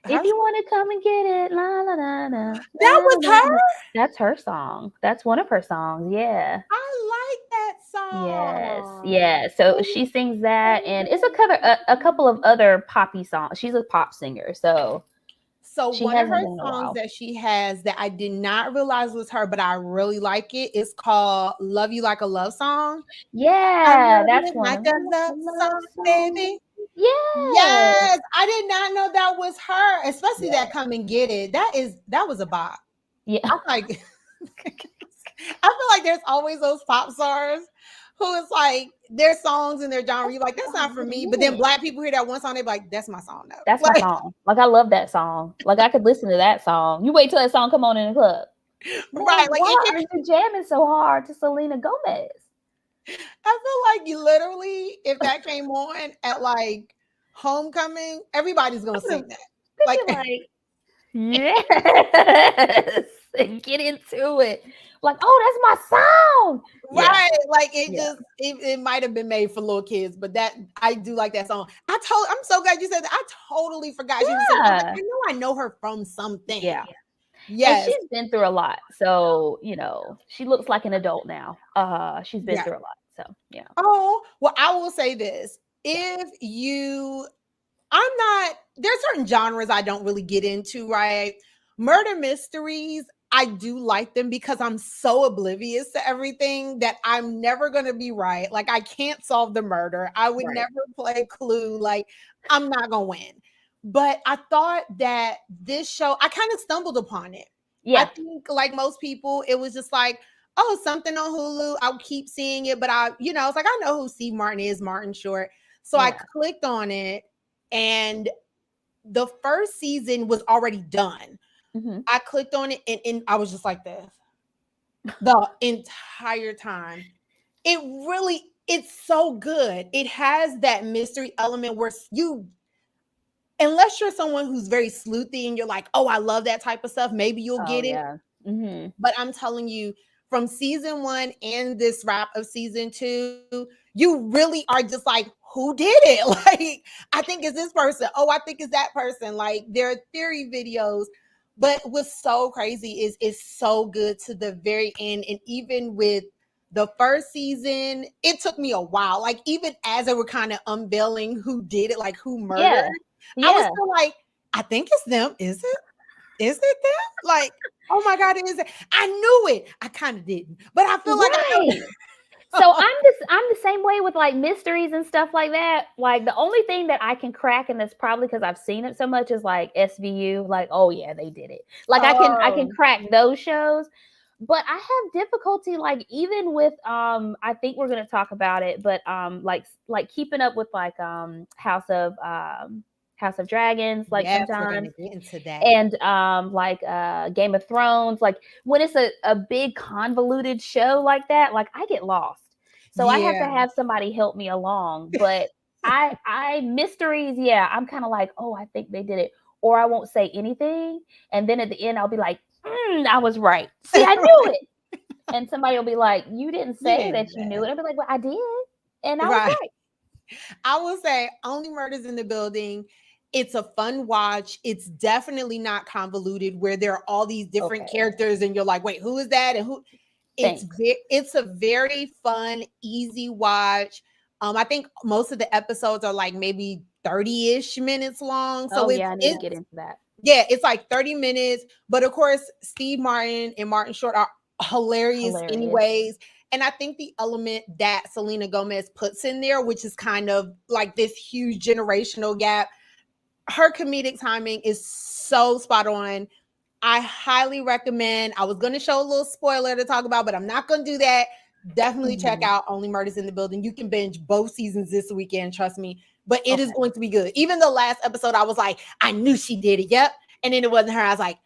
Speaker 2: If
Speaker 1: Her,
Speaker 2: you want to come and get it, la la la la
Speaker 1: that
Speaker 2: la
Speaker 1: was
Speaker 2: la.
Speaker 1: her.
Speaker 2: La. That's her song. That's one of her songs. Yeah.
Speaker 1: I like that
Speaker 2: Yes.
Speaker 1: song.
Speaker 2: Yeah. So she sings that, and it's a couple of other poppy songs. She's a pop singer, so
Speaker 1: So
Speaker 2: she
Speaker 1: one of
Speaker 2: hasn't
Speaker 1: her
Speaker 2: been in a
Speaker 1: songs
Speaker 2: while.
Speaker 1: that she has that I did not realize was her, but I really like it, is called "Love You Like a Love Song." I
Speaker 2: Yeah,
Speaker 1: love
Speaker 2: that's
Speaker 1: you
Speaker 2: one
Speaker 1: like
Speaker 2: of
Speaker 1: a
Speaker 2: a
Speaker 1: love
Speaker 2: love
Speaker 1: song,
Speaker 2: song.
Speaker 1: baby.
Speaker 2: Yes.
Speaker 1: Yes, I did not know that was her, especially
Speaker 2: Yeah.
Speaker 1: that "Come and Get It." That was a bop.
Speaker 2: Yeah.
Speaker 1: I'm like, I feel like there's always those pop stars who is like their songs and their genre. You're like, that's not for me. But then black people hear that one song, they're like, that's my song though.
Speaker 2: That's my
Speaker 1: Like,
Speaker 2: song. Like I love that song. Like I could listen to that song. You wait till that song come on in the club. Man,
Speaker 1: right? Like
Speaker 2: why
Speaker 1: it
Speaker 2: are
Speaker 1: can.
Speaker 2: you jamming so hard to Selena Gomez?
Speaker 1: I feel like you literally, if that came on at like homecoming, everybody's gonna
Speaker 2: I'm
Speaker 1: sing
Speaker 2: gonna
Speaker 1: that. Like,
Speaker 2: be like, yes, and get into it. Like, oh, that's my song. Yeah,
Speaker 1: right? Like it
Speaker 2: yeah,
Speaker 1: just it might have been made for little kids, but that I do like that song. I'm so glad you said that. I totally forgot she was singing. I was like,
Speaker 2: yeah,
Speaker 1: I know her from something.
Speaker 2: yeah. And
Speaker 1: Yes.
Speaker 2: she's been through a lot, so she looks like an adult now. She's been
Speaker 1: Yeah.
Speaker 2: through a lot, so yeah,
Speaker 1: Oh, well, I will say this. If you I'm not there's certain genres I don't really get into, right? Murder mysteries, I do like them because I'm so oblivious to everything that I'm never going to be right. Like I can't solve the murder. I would
Speaker 2: right,
Speaker 1: never play Clue. Like I'm not going to win. But I thought that this show, I kind of stumbled upon it. I
Speaker 2: yeah,
Speaker 1: think like most people, it was just like, oh, something on Hulu. I'll keep seeing it, but it's like I know who Steve Martin is, Martin Short. So I
Speaker 2: yeah.
Speaker 1: clicked on it and the first season was already done.
Speaker 2: Hmm.
Speaker 1: I clicked on it and I was just like this the entire time. It's so good. It has that mystery element where unless you're someone who's very sleuthy and you're like, oh, I love that type of stuff, maybe you'll
Speaker 2: Oh
Speaker 1: get it.
Speaker 2: yeah. Hmm.
Speaker 1: But I'm telling you, from season one and this wrap of season two, you really are just like, who did it? Like, I think it's this person. Oh, I think it's that person. Like, there are theory videos. But what's so crazy is it's so good to the very end. And even with the first season, it took me a while. Like, even as they were kind of unveiling who did it, like who murdered,
Speaker 2: Yeah,
Speaker 1: I was
Speaker 2: yeah.
Speaker 1: still like, I think it's them. Is it? Is it them? Like, oh my God, it is. I knew it. I kind of didn't, but I feel like I
Speaker 2: Right. So
Speaker 1: know.
Speaker 2: I'm the same way with like mysteries and stuff like that. Like the only thing that I can crack, and that's probably because I've seen it so much, is like SVU. Like, oh yeah, they did it. Like I can
Speaker 1: Oh,
Speaker 2: crack those shows, but I have difficulty like even with I think we're gonna talk about it, but like keeping up with like House of Dragons like
Speaker 1: yes, we're
Speaker 2: sometimes,
Speaker 1: gonna get into that.
Speaker 2: and like Game of Thrones, like when it's a big convoluted show like that, like I get lost. So I have to
Speaker 1: Yeah.
Speaker 2: have somebody help me along. But I mysteries, yeah, I'm kind of like, oh, I think they did it. Or I won't say anything. And then at the end I'll be like, I was right. See, I knew it. And somebody will be like, you didn't
Speaker 1: You
Speaker 2: say
Speaker 1: didn't
Speaker 2: that
Speaker 1: do
Speaker 2: you knew
Speaker 1: that.
Speaker 2: it. I'll be like, well, I did. And I was
Speaker 1: Right.
Speaker 2: right.
Speaker 1: I will say only murders in the building. It's a fun watch. It's definitely not convoluted where there are all these different
Speaker 2: Okay.
Speaker 1: characters and you're like, wait, who is that? And who
Speaker 2: Thanks.
Speaker 1: it's a very fun, easy watch. I think most of the episodes are like maybe 30-ish minutes long. So
Speaker 2: Oh
Speaker 1: it's
Speaker 2: yeah, I need to
Speaker 1: it's
Speaker 2: get into that.
Speaker 1: yeah, it's like 30 minutes. But of course, Steve Martin and Martin Short are hilarious
Speaker 2: Hilarious.
Speaker 1: anyways. And I think the element that Selena Gomez puts in there, which is kind of like this huge generational gap, her comedic timing is so spot on. I highly recommend. I was going to show a little spoiler to talk about, but I'm not going to do that. Definitely check
Speaker 2: Mhm.
Speaker 1: out Only Murders in the Building. You can binge both seasons this weekend, trust me. But it is
Speaker 2: Okay.
Speaker 1: going to be good. Even the last episode, I was like, I knew she did it. Yep. And then it wasn't her. I was like,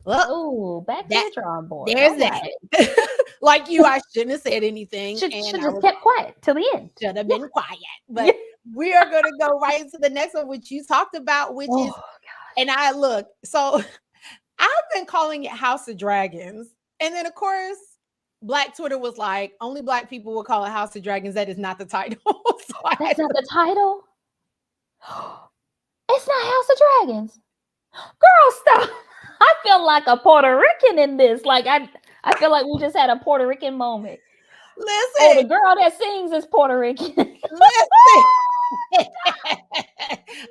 Speaker 1: well,
Speaker 2: Oh, back to
Speaker 1: that
Speaker 2: the drawing board.
Speaker 1: there's
Speaker 2: All
Speaker 1: that.
Speaker 2: right.
Speaker 1: Like you, I shouldn't have said anything. And
Speaker 2: Should
Speaker 1: I
Speaker 2: just
Speaker 1: was
Speaker 2: kept quiet till the end.
Speaker 1: should have
Speaker 2: Yeah.
Speaker 1: been quiet.
Speaker 2: Yeah.
Speaker 1: But we are going to go right into the next one, which you talked about, which is,
Speaker 2: Oh
Speaker 1: and I look, so I've been calling it House of Dragons. And then, of course, Black Twitter was like, only Black people will call it House of Dragons. That is not the title. So I
Speaker 2: that's
Speaker 1: had
Speaker 2: not
Speaker 1: to,
Speaker 2: the title. It's not House of Dragons. Girl, stop. I feel like a Puerto Rican in this. Like I feel like we just had a Puerto Rican moment. Oh, the
Speaker 1: Listen,
Speaker 2: girl that sings is Puerto Rican.
Speaker 1: listen. I'm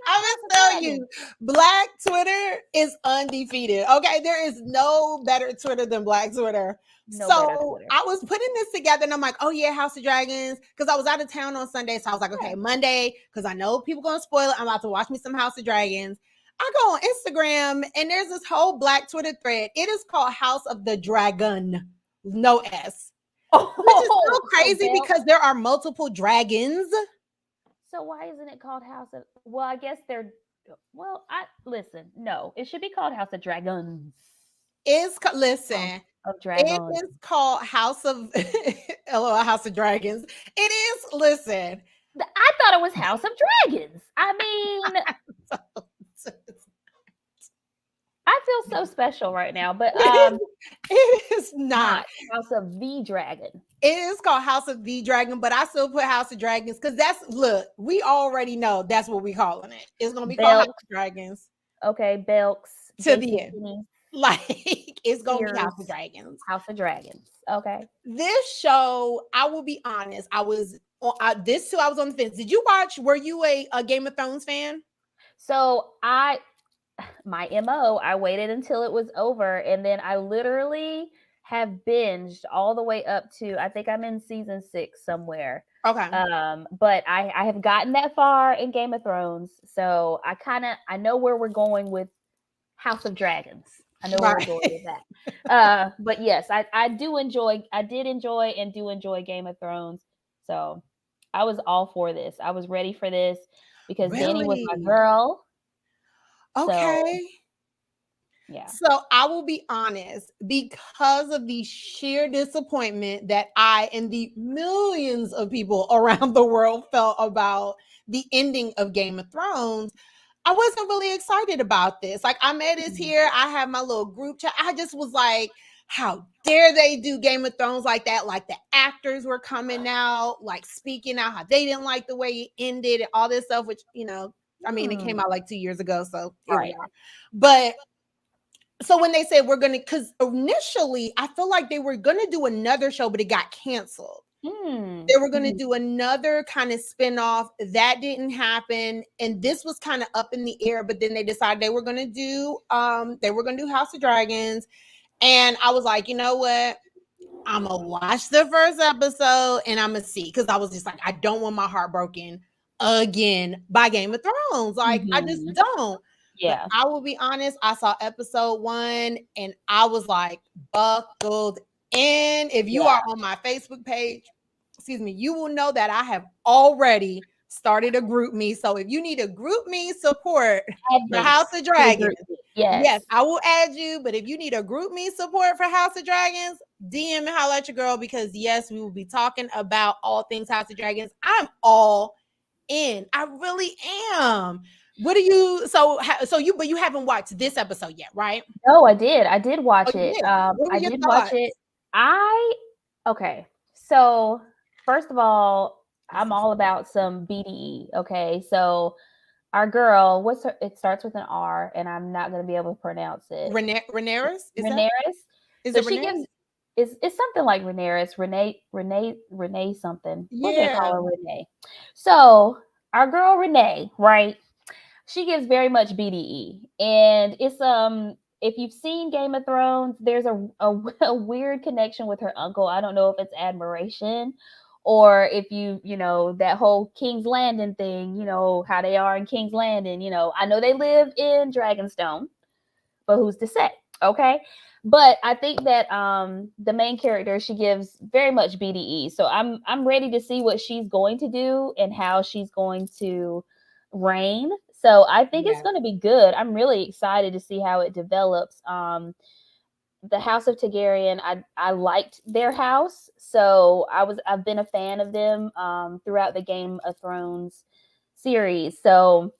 Speaker 2: House of
Speaker 1: gonna tell
Speaker 2: Dragon.
Speaker 1: you, Black Twitter is undefeated. Okay, there is no better Twitter than Black Twitter.
Speaker 2: No better
Speaker 1: So
Speaker 2: Twitter.
Speaker 1: I was putting this together, and I'm like, oh yeah, House of Dragons, because I was out of town on Sunday, so I was like, okay,
Speaker 2: Yeah.
Speaker 1: Monday, because I know people gonna spoil it. I'm about to watch me some House of Dragons. I go on Instagram, and there's this whole Black Twitter thread. It is called House of the Dragon, no S, which is so
Speaker 2: Oh, so
Speaker 1: crazy
Speaker 2: Belle.
Speaker 1: because there are multiple dragons.
Speaker 2: So why isn't it called House of? Well, I guess they're. Well, I listen. No, it should be called House of Dragons. Of,
Speaker 1: Listen,
Speaker 2: of
Speaker 1: it
Speaker 2: Dragons.
Speaker 1: is called House of LOL House of Dragons. It is, listen.
Speaker 2: I thought it was House of Dragons. I mean, I feel so special right now, but
Speaker 1: it is not.
Speaker 2: not House of the Dragon.
Speaker 1: It is called House of the Dragon, but I still put House of Dragons because that's, look, we already know that's what we calling it. It's gonna be called House
Speaker 2: Belks.
Speaker 1: of Dragons
Speaker 2: Okay, Belks.
Speaker 1: to the end.
Speaker 2: JC
Speaker 1: Like, it's gonna be House of
Speaker 2: Sears.
Speaker 1: Dragons.
Speaker 2: House of Dragons. Okay.
Speaker 1: This show, I will be honest, I was this too. I was on the fence. Did you watch? Were you a Game of Thrones fan?
Speaker 2: So my MO, I waited until it was over and then I literally have binged all the way up to I think I'm in season 6 somewhere.
Speaker 1: Okay.
Speaker 2: But I have gotten that far in Game of Thrones, so I know where we're going with House of Dragons. I know where we're going with that. But yes, I did enjoy and do enjoy Game of Thrones. So I was all for this. I was ready for this because Danny was my
Speaker 1: Really?
Speaker 2: girl. So
Speaker 1: Okay.
Speaker 2: yeah.
Speaker 1: So I will be honest, because of the sheer disappointment that I and the millions of people around the world felt about the ending of Game of Thrones, I wasn't really excited about this. Like, I made this here, I have my little group chat. I just was like, how dare they do Game of Thrones like that? Like, the actors were coming out, like speaking out how they didn't like the way it ended and all this stuff, which, I mean, it came out like 2 years ago, so here we
Speaker 2: Right.
Speaker 1: are. But so when they said we're gonna, because initially I feel like they were gonna do another show, but it got canceled. They were gonna do another kind of spinoff. That didn't happen, and this was kind of up in the air. But then they decided they were gonna do House of Dragons, and I was like, you know what? I'm gonna watch the first episode and I'm gonna see, because I was just like, I don't want my heart broken again by Game of Thrones. Like, I just don't. But
Speaker 2: Yeah.
Speaker 1: I will be honest, I saw episode 1 and I was like buckled in. If you are on my Facebook page, excuse me, you will know that I have already started a group me. So if you need a group me support for House of Dragons, yes, I will add you. But if you need a group me support for House of Dragons, DM and holla at your girl, because yes, we will be talking about all things House of Dragons. I'm all in. I really am. What do you? But you haven't watched this episode yet, right?
Speaker 2: No, I did. I did watch
Speaker 1: Oh, you
Speaker 2: it.
Speaker 1: did. What were
Speaker 2: I
Speaker 1: your
Speaker 2: did watch
Speaker 1: thoughts?
Speaker 2: it. Okay. So first of all, I'm all about some BDE. Okay. So our girl, it starts with an R and I'm not going to be able to pronounce it.
Speaker 1: Rhaenyra? Is
Speaker 2: So
Speaker 1: it
Speaker 2: she
Speaker 1: Rhaenyra?
Speaker 2: gives, it's something like Rhaenyra, Renee something. We're going to call her Renee. So our girl Renee, right? She gives very much BDE. And it's, if you've seen Game of Thrones, there's a weird connection with her uncle. I don't know if it's admiration or if that whole King's Landing thing, how they are in King's Landing, I know they live in Dragonstone, but who's to say? Okay. But I think that the main character, she gives very much BDE. So I'm ready to see what she's going to do and how she's going to reign. So I think it's going to be good. I'm really excited to see how it develops. The House of Targaryen, I liked their house, so I've been a fan of them throughout the Game of Thrones series. So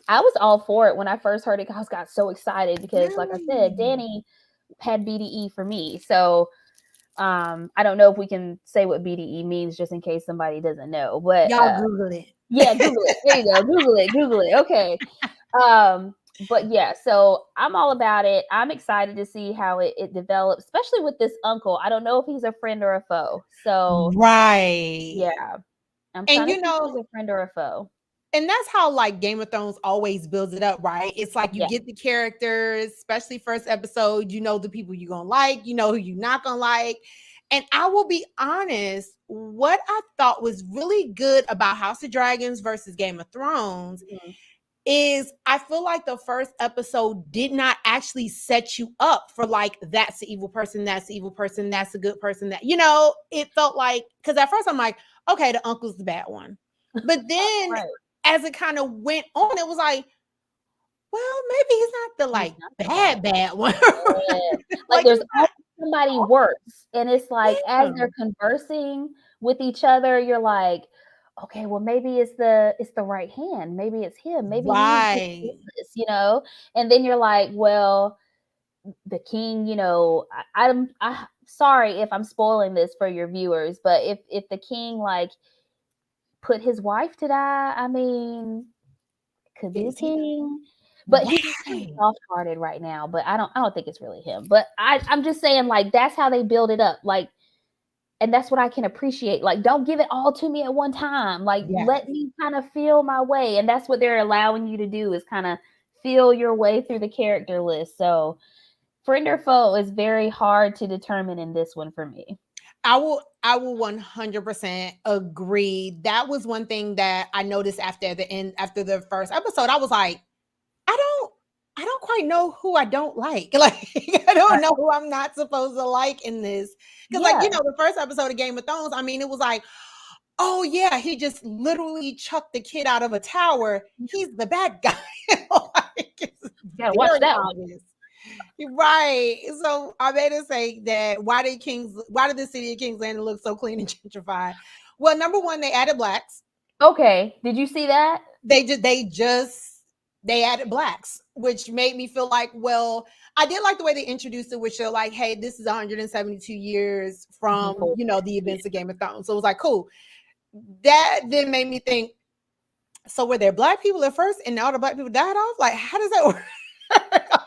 Speaker 2: I was all for it when I first heard it. I got so excited because, like I said, Danny had BDE for me. So I don't know if we can say what BDE means just in case somebody doesn't know. But
Speaker 1: y'all Google it.
Speaker 2: Yeah, Google it. There you go. Google it. Okay. But yeah, so I'm all about it. I'm excited to see how it develops, especially with this uncle. I don't know if he's a friend or a foe. So
Speaker 1: Right.
Speaker 2: yeah, I'm
Speaker 1: And
Speaker 2: trying to see if he's a friend or a foe.
Speaker 1: and that's how like Game of Thrones always builds it up, right? It's like you
Speaker 2: Yeah.
Speaker 1: get the characters, especially first episode, you know the people you're gonna like, you know who you're not gonna like. And I will be honest, what I thought was really good about House of Dragons versus Game of Thrones
Speaker 2: Mhm.
Speaker 1: is I feel like the first episode did not actually set you up for like that's the evil person, that's the evil person, that's the good person, that it felt like because at first I'm like, okay, the uncle's the bad one. But then
Speaker 2: Right.
Speaker 1: as it kind of went on, it was like, well, maybe he's not the
Speaker 2: He's
Speaker 1: like
Speaker 2: not the bad
Speaker 1: bad one.
Speaker 2: one. Like
Speaker 1: Like
Speaker 2: there's
Speaker 1: he's
Speaker 2: always somebody
Speaker 1: not.
Speaker 2: worse. And it's like as
Speaker 1: Yeah.
Speaker 2: they're conversing with each other, you're like, okay, well maybe it's the right hand. Maybe it's him. Maybe he's the
Speaker 1: Right.
Speaker 2: this. And then you're like, well, the king, I'm sorry if I'm spoiling this for your viewers, but if the king like put his wife to die, I mean, could be the
Speaker 1: Is he
Speaker 2: king. But he's kind of
Speaker 1: right?
Speaker 2: soft-hearted right now, but I don't think it's really him. But I'm just saying like that's how they build it up. Like and that's what I can appreciate. Like don't give it all to me at one time. Like
Speaker 1: Yes.
Speaker 2: let me kind of feel my way. And that's what they're allowing you to do is kind of feel your way through the character list. So friend or foe is very hard to determine in this one for me.
Speaker 1: I will 100% agree. That was one thing that I noticed after the first episode. I was like, I don't I don't quite know who I don't like. Like I don't
Speaker 2: Right.
Speaker 1: know who I'm not supposed to like in this. Cuz like,
Speaker 2: Yeah.
Speaker 1: the first episode of Game of Thrones, I mean, it was like, "Oh yeah, he just literally chucked the kid out of a tower. He's the bad guy." Like it's
Speaker 2: You gotta watch
Speaker 1: very
Speaker 2: that one.
Speaker 1: obvious. Right. So I made it say that why did the city of King's Landing look so clean and gentrified? Well, number one, they added blacks.
Speaker 2: Okay. Did you see that?
Speaker 1: They added blacks, which made me feel like, well, I did like the way they introduced it, which they're like, hey, this is 172 years from
Speaker 2: Before.
Speaker 1: the events of Game of Thrones. So it was like, cool. That then made me think, so were there black people at first and now the black people died off? Like, how does that work?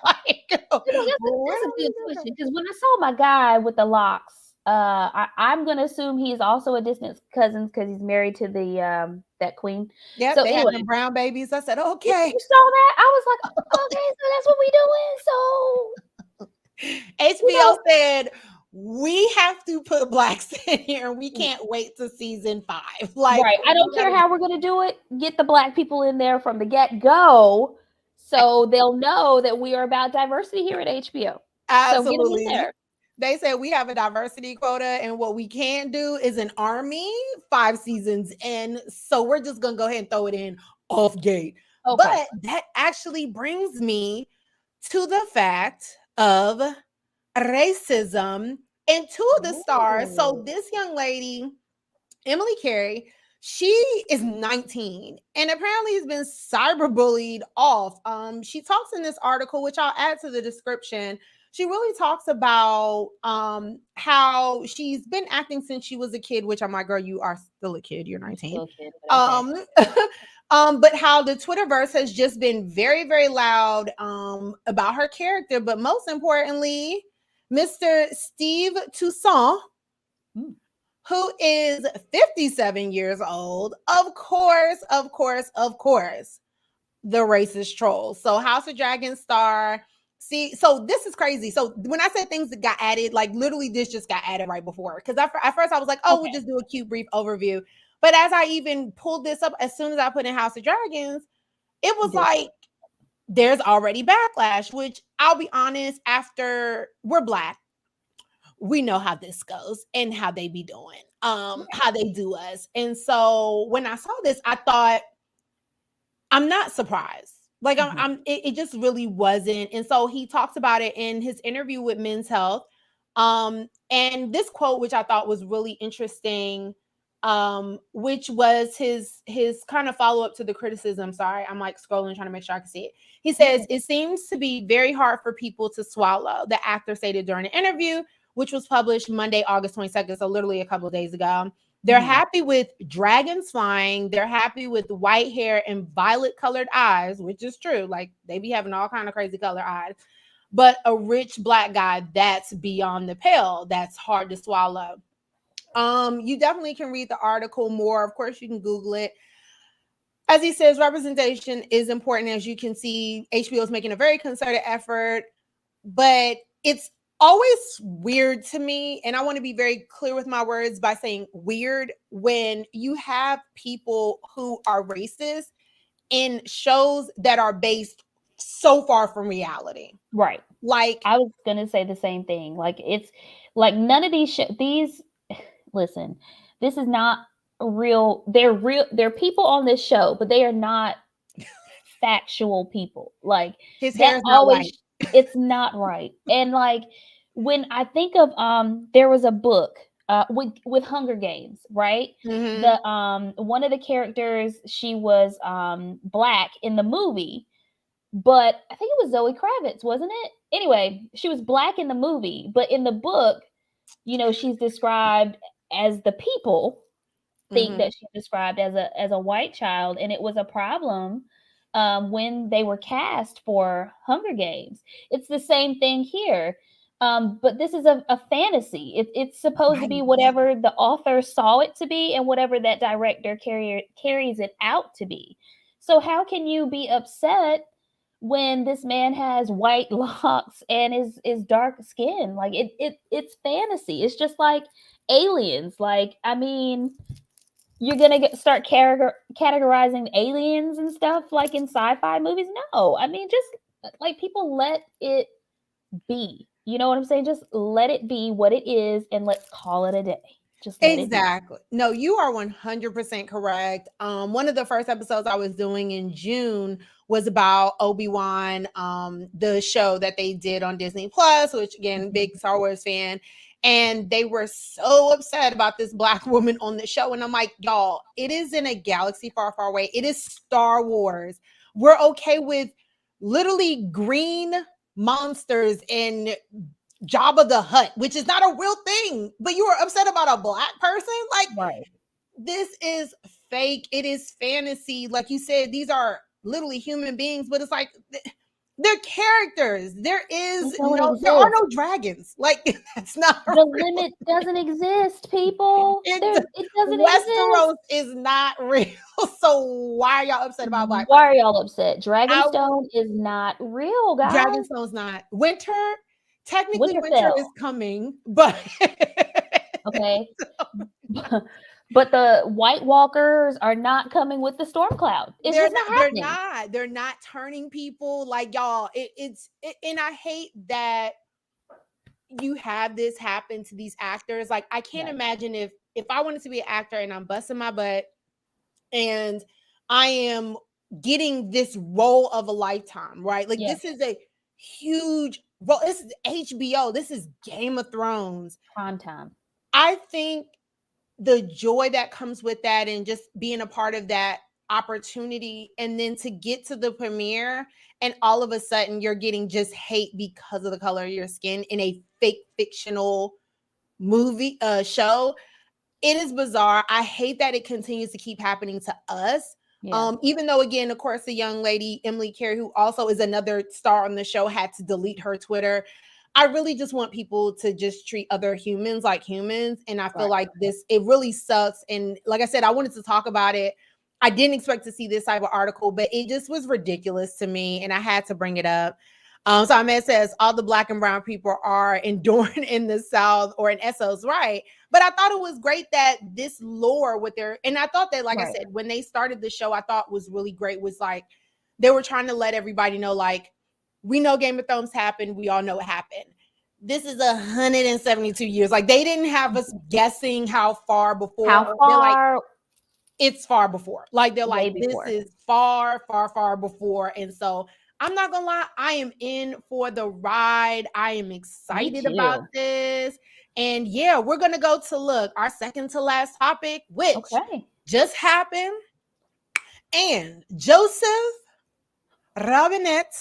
Speaker 1: Like,
Speaker 2: That's a good question because when I saw my guy with the locks, I'm gonna assume he's also a distant cousin because he's married to the that queen.
Speaker 1: Yep,
Speaker 2: So
Speaker 1: they had
Speaker 2: anyway,
Speaker 1: them brown babies. I said,
Speaker 2: if
Speaker 1: okay.
Speaker 2: you saw that, I was like, okay, so that's what we doing. So
Speaker 1: HBO said we have to put blacks in here and we can't wait to season 5. Like
Speaker 2: right. I
Speaker 1: we
Speaker 2: don't care
Speaker 1: gotta
Speaker 2: how we're gonna do it. Get the black people in there from the get go, so they'll know that we are about diversity here at HBO. So get them in
Speaker 1: absolutely.
Speaker 2: there.
Speaker 1: They said we have a diversity quota, and what we can't do is an army 5 seasons in. So we're just gonna go ahead and throw it in off gate.
Speaker 2: Okay.
Speaker 1: But that actually brings me to the fact of racism and two of the stars. So
Speaker 2: Ooh.
Speaker 1: this young lady, Emily Carey, she is 19 and apparently has been cyberbullied off. She talks in this article, which I'll add to the description. She really talks about how she's been acting since she was a kid, which I'm like, girl, you are still a kid. You're
Speaker 2: I'm
Speaker 1: 19.
Speaker 2: still a kid, but okay.
Speaker 1: Um, but how the Twitterverse has just been very, very loud about her character, but most importantly, Mr. Steve Toussaint,
Speaker 2: Mm.
Speaker 1: who is 57 years old. Of course, the racist troll. So House of Dragon star. See, so this is crazy. So when I said things that got added, like literally this just got added right before. Because at first I was like, oh, we'll
Speaker 2: Okay.
Speaker 1: just do a cute brief overview. But as I even pulled this up, as soon as I put in House of Dragons, it was
Speaker 2: This
Speaker 1: like there's already backlash, which I'll be honest, after we're black, we know how this goes and how they be doing, how they do us. And so when I saw this, I thought, I'm not surprised. Like
Speaker 2: Mhm.
Speaker 1: it just really wasn't. And so he talks about it in his interview with Men's Health. And this quote, which I thought was really interesting, which was his kind of follow-up to the criticism. Sorry, I'm like scrolling trying to make sure I can see it. He says,
Speaker 2: Okay.
Speaker 1: it seems to be very hard for people to swallow, the actor stated during an interview, which was published Monday, August 22nd, so literally a couple of days ago. They're happy with dragons flying. They're happy with white hair and violet colored eyes, which is true. Like they be having all kind of crazy color eyes. But a rich black guy, that's beyond the pale. That's hard to swallow. You definitely can read the article more. Of course, you can Google it. As he says, representation is important. As you can see, HBO is making a very concerted effort, but it's always weird to me. And I want to be very clear with my words by saying weird when you have people who are racist in shows that are based so far from reality.
Speaker 2: Right.
Speaker 1: Like,
Speaker 2: I was gonna say the same thing. Like it's like none of these listen, this is not real. They're people on this show, but they are not factual people. Like
Speaker 1: his
Speaker 2: that
Speaker 1: hair is not white.
Speaker 2: always it's not right. And like when I think of there was a book with Hunger Games, right?
Speaker 1: Mm-hmm.
Speaker 2: The one of the characters, she was black in the movie, but I think it was Zoe Kravitz, wasn't it? Anyway, she was black in the movie, but in the book, you know, she's described as the people think that she's described as a white child, and it was a problem when they were cast for Hunger Games. It's the same thing here. But this is a fantasy. It's supposed to be whatever the author saw it to be and whatever that director carries it out to be. So how can you be upset when this man has white locks and is dark skin? Like it's fantasy. It's just like aliens. Like, I mean, you're gonna start categorizing aliens and stuff like in sci-fi movies. No, I mean, just like people let it be. You know what I'm saying? Just let it be what it is and let's call it a day. Just let it be.
Speaker 1: Exactly. No, you are 100% correct. One of the first episodes I was doing in June was about Obi-Wan, the show that they did on Disney Plus, which again, big Star Wars fan. And they were so upset about this black woman on the show. And I'm like, y'all, it is in a galaxy far, far away. It is Star Wars. We're okay with literally green monsters and Jabba the Hutt, which is not a real thing, but you were upset about a black person? Like,
Speaker 2: right.
Speaker 1: This is fake. It is fantasy. Like you said, these are literally human beings, but it's like they're characters. There are no dragons. Like, that's not
Speaker 2: the limit doesn't exist, people. It doesn't
Speaker 1: Westeros
Speaker 2: exist.
Speaker 1: is not real. So why are y'all upset about black?
Speaker 2: Why are y'all upset? Dragonstone is not real, guys.
Speaker 1: Dragonstone's not. Technically, winter is coming, but
Speaker 2: okay. But the White Walkers are not coming with the storm cloud. It's just not happening.
Speaker 1: They're not turning people like y'all. And I hate that you have this happen to these actors. Like, I can't imagine if I wanted to be an actor and I'm busting my butt and I am getting this role of a lifetime, right? Like, this is a huge role. This is HBO. This is Game of Thrones.
Speaker 2: Prime time.
Speaker 1: I think the joy that comes with that and just being a part of that opportunity, and then to get to the premiere and all of a sudden you're getting just hate because of the color of your skin in a fake fictional movie show, it is bizarre. I hate that it continues to keep happening to us. Even though, again, of course, the young lady Emily Carey, who also is another star on the show, had to delete her Twitter. I really just want people to just treat other humans like humans. And I feel like it really sucks. And like I said, I wanted to talk about it. I didn't expect to see this type of article, but it just was ridiculous to me. And I had to bring it up. So Ahmed says all the black and brown people are enduring in the South or in Essos, right? But I thought it was great that this lore with and I thought that, like I said, when they started the show, I thought was really great was like, they were trying to let everybody know, like, we know Game of Thrones happened. We all know it happened. This is 172 years. Like, they didn't have us guessing how far before.
Speaker 2: How far?
Speaker 1: It's far before. Like, they're like, this is far, far, far before. And so I'm not gonna lie, I am in for the ride. I am excited about this. And yeah, we're gonna go to our second to last topic, which just happened. And Joseph Robinette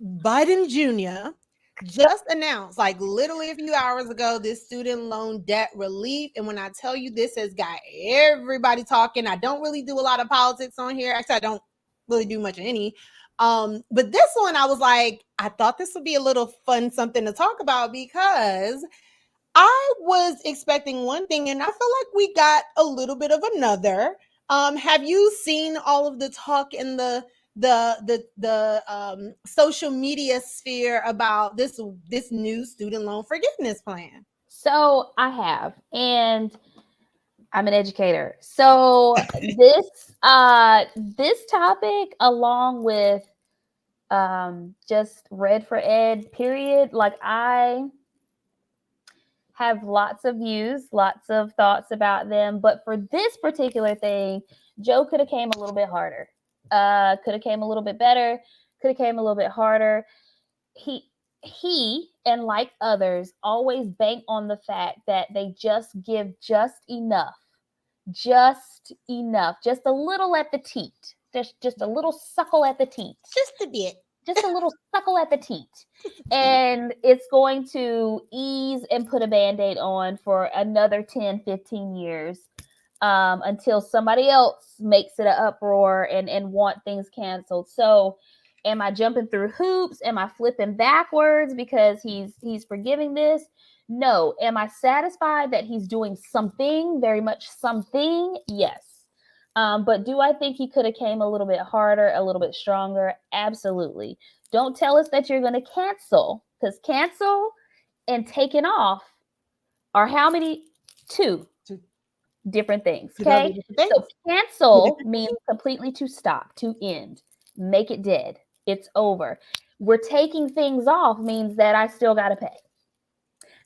Speaker 1: Biden Jr., just announced, like literally a few hours ago, this student loan debt relief. And when I tell you, this has got everybody talking. I don't really do a lot of politics on here. Actually, I don't really do much of any. But this one, I was like, I thought this would be a little fun something to talk about because I was expecting one thing and I feel like we got a little bit of another. Have you seen all of the talk in the social media sphere about this new student loan forgiveness plan?
Speaker 2: So I have, and I'm an educator. So this topic, along with just Red for Ed, period. Like, I have lots of views, lots of thoughts about them, but for this particular thing, Joe could have came a little bit harder. Could have came a little bit better. Could have came a little bit harder. He and like others always bank on the fact that they just give just enough, just a little at the teat, just a little suckle at the teat,
Speaker 1: Just a bit.
Speaker 2: just a little suckle at the teat, and it's going to ease and put a band-aid on for another 10-15 years, until somebody else makes it an uproar and want things canceled. So am I jumping through hoops? Am I flipping backwards because he's forgiving this? No. Am I satisfied that he's doing something, very much something? Yes. But do I think he could have came a little bit harder, a little bit stronger? Absolutely. Don't tell us that you're going to cancel, because cancel and taking off are how many? Two different things. Okay. So cancel means completely to stop, to end, make it dead. It's over. We're taking things off means that I still got to pay.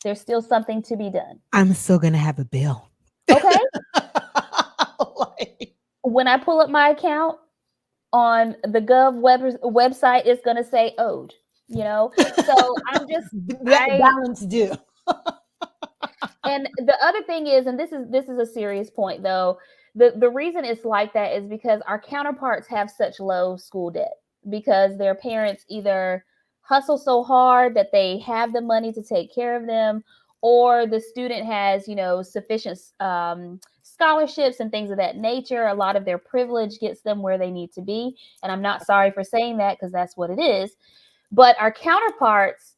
Speaker 2: There's still something to be done.
Speaker 1: I'm still gonna have a bill.
Speaker 2: Okay.
Speaker 1: Like,
Speaker 2: when I pull up my account on the website, it's going to say owed, so I'm just
Speaker 1: balance due.
Speaker 2: And the other thing is, and this is a serious point though, the reason it's like that is because our counterparts have such low school debt because their parents either hustle so hard that they have the money to take care of them, or the student has sufficient scholarships and things of that nature. A lot of their privilege gets them where they need to be, and I'm not sorry for saying that because that's what it is. But our counterparts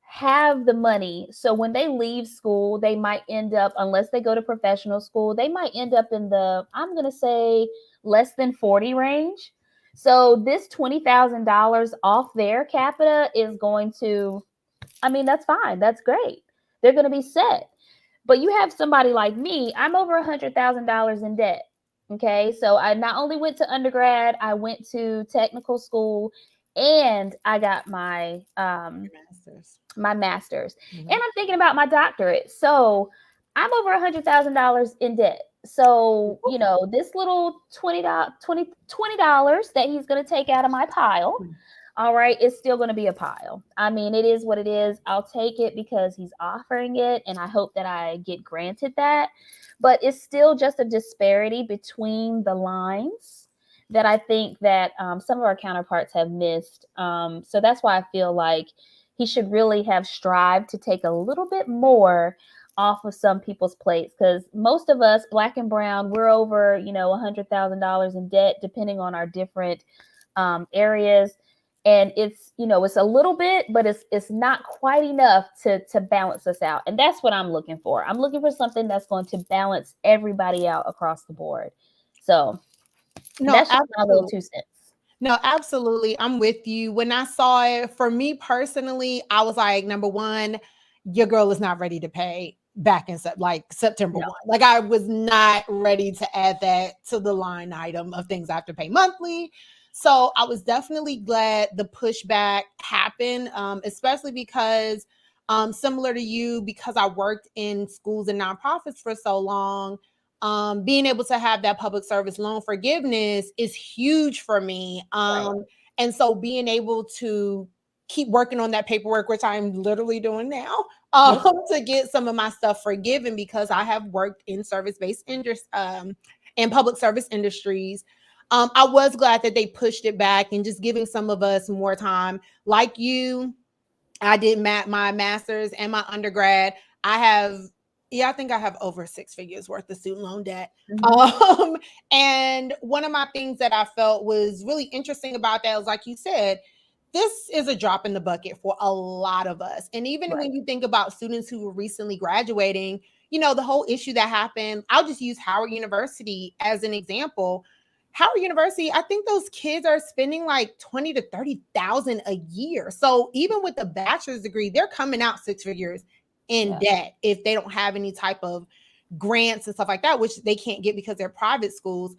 Speaker 2: have the money, so when they leave school, they might end up, unless they go to professional school, they might end up in the, I'm going to say, less than 40 range. So this $20,000 off their capita is going to, that's fine. That's great. They're going to be set. But you have somebody like me, I'm over $100,000 in debt. Okay. So I not only went to undergrad, I went to technical school, and I got my master's. Mm-hmm. And I'm thinking about my doctorate. So I'm over $100,000 in debt. So, this little $20 that he's going to take out of my pile, all right, it's still going to be a pile. It is what it is. I'll take it because he's offering it, and I hope that I get granted that. But it's still just a disparity between the lines that I think that some of our counterparts have missed. So that's why I feel like he should really have strived to take a little bit more off of some people's plates, because most of us, Black and brown, we're over, $100,000 in debt, depending on our different areas. And it's, it's a little bit, but it's not quite enough to balance us out. And that's what I'm looking for. I'm looking for something that's going to balance everybody out across the board. So that's just my little 2 cents.
Speaker 1: No, absolutely. I'm with you. When I saw it, for me personally, I was like, number one, your girl is not ready to pay back in September 1. Like, I was not ready to add that to the line item of things I have to pay monthly. So I was definitely glad the pushback happened, especially because similar to you, because I worked in schools and nonprofits for so long, being able to have that public service loan forgiveness is huge for me. Right. And so being able to keep working on that paperwork, which I'm literally doing now, to get some of my stuff forgiven, because I have worked in service-based industries, and public service industries. I was glad that they pushed it back and just giving some of us more time. Like you, I did my master's and my undergrad. I have, yeah, I think I have over 6 figures worth of student loan debt. And one of my things that I felt was really interesting about that was, like you said, this is a drop in the bucket for a lot of us. And even when you think about students who were recently graduating, the whole issue that happened, I'll just use Howard University as an example. Howard University, I think those kids are spending like 20 to 30,000 a year. So even with a bachelor's degree, they're coming out 6 figures in debt if they don't have any type of grants and stuff like that, which they can't get because they're private schools.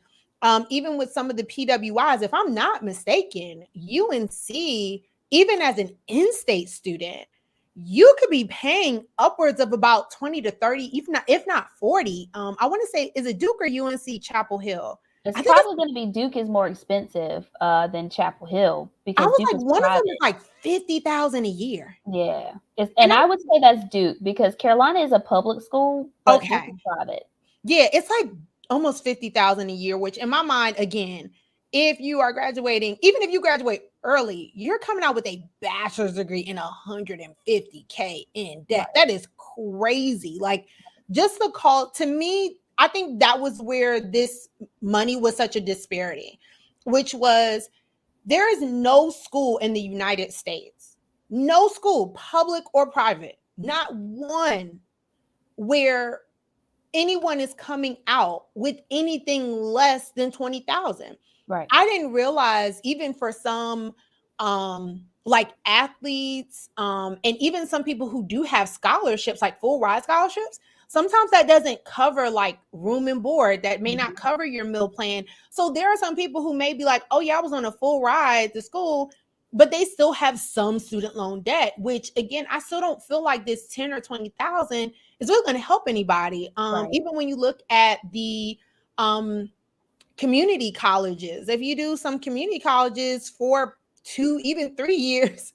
Speaker 1: Even with some of the PWIs, if I'm not mistaken, UNC, even as an in-state student, you could be paying upwards of about 20 to 30, if not 40. I want to say, is it Duke or UNC Chapel Hill?
Speaker 2: It's probably going to be Duke is more expensive than Chapel Hill because
Speaker 1: I was
Speaker 2: Duke
Speaker 1: like,
Speaker 2: is
Speaker 1: one
Speaker 2: private.
Speaker 1: of them is like 50,000 a year.
Speaker 2: Yeah, and I would say that's Duke because Carolina is a public school, but Duke is private.
Speaker 1: Yeah, it's like almost 50,000 a year, which in my mind, again, if you are graduating, even if you graduate early, you're coming out with a bachelor's degree in $150K in debt. That is crazy. Like, just the call to me, I think that was where this money was such a disparity, which was, there is no school in the United States, no school, public or private, not one, where anyone is coming out with anything less than 20,000.
Speaker 2: Right.
Speaker 1: I didn't realize, even for some like athletes, and even some people who do have scholarships, like full ride scholarships, sometimes that doesn't cover like room and board, that may not cover your meal plan. So there are some people who may be like, oh yeah, I was on a full ride to school, but they still have some student loan debt, which again, I still don't feel like this 10 or 20,000 is really going to help anybody. Even when you look at the community colleges, if you do some community colleges for 2, even 3 years,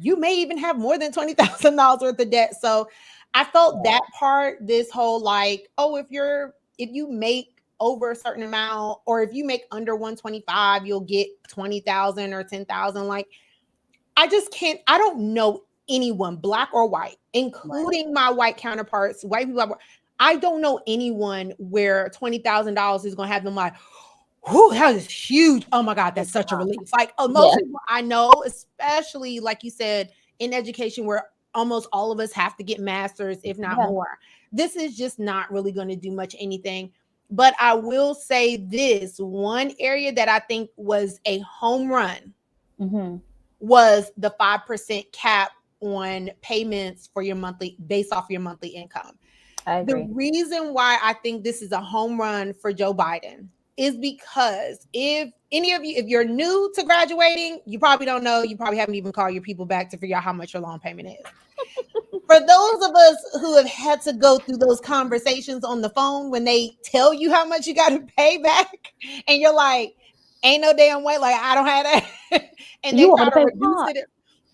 Speaker 1: you may even have more than $20,000 worth of debt. So I felt that part, this whole like, oh, if you make over a certain amount, or if you make under 125, you'll get 20,000 or 10,000. Like, I just can't, I don't know anyone, black or white, including my white counterparts, white people. I don't know anyone where $20,000 is going to have them like, whoo, that is huge. Oh my God, that's such a relief. Like, most people I know, especially like you said, in education, where almost all of us have to get masters, if not more. This is just not really going to do much anything. But I will say this one area that I think was a home run was the 5% cap on payments for your monthly, based off your monthly income.
Speaker 2: I agree.
Speaker 1: The reason why I think this is a home run for Joe Biden is because if any of you, if you're new to graduating, you probably don't know, you probably haven't even called your people back to figure out how much your loan payment is. For those of us who have had to go through those conversations on the phone when they tell you how much you got to pay back, and you're like, ain't no damn way, like I don't have that. And they try to reduce it.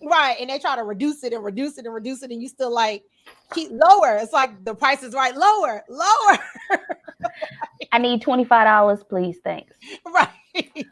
Speaker 1: Right. And they try to reduce it and reduce it and reduce it. And you still like, keep lower. It's like the price is right. Lower.
Speaker 2: I need $25, please. Thanks.
Speaker 1: Right.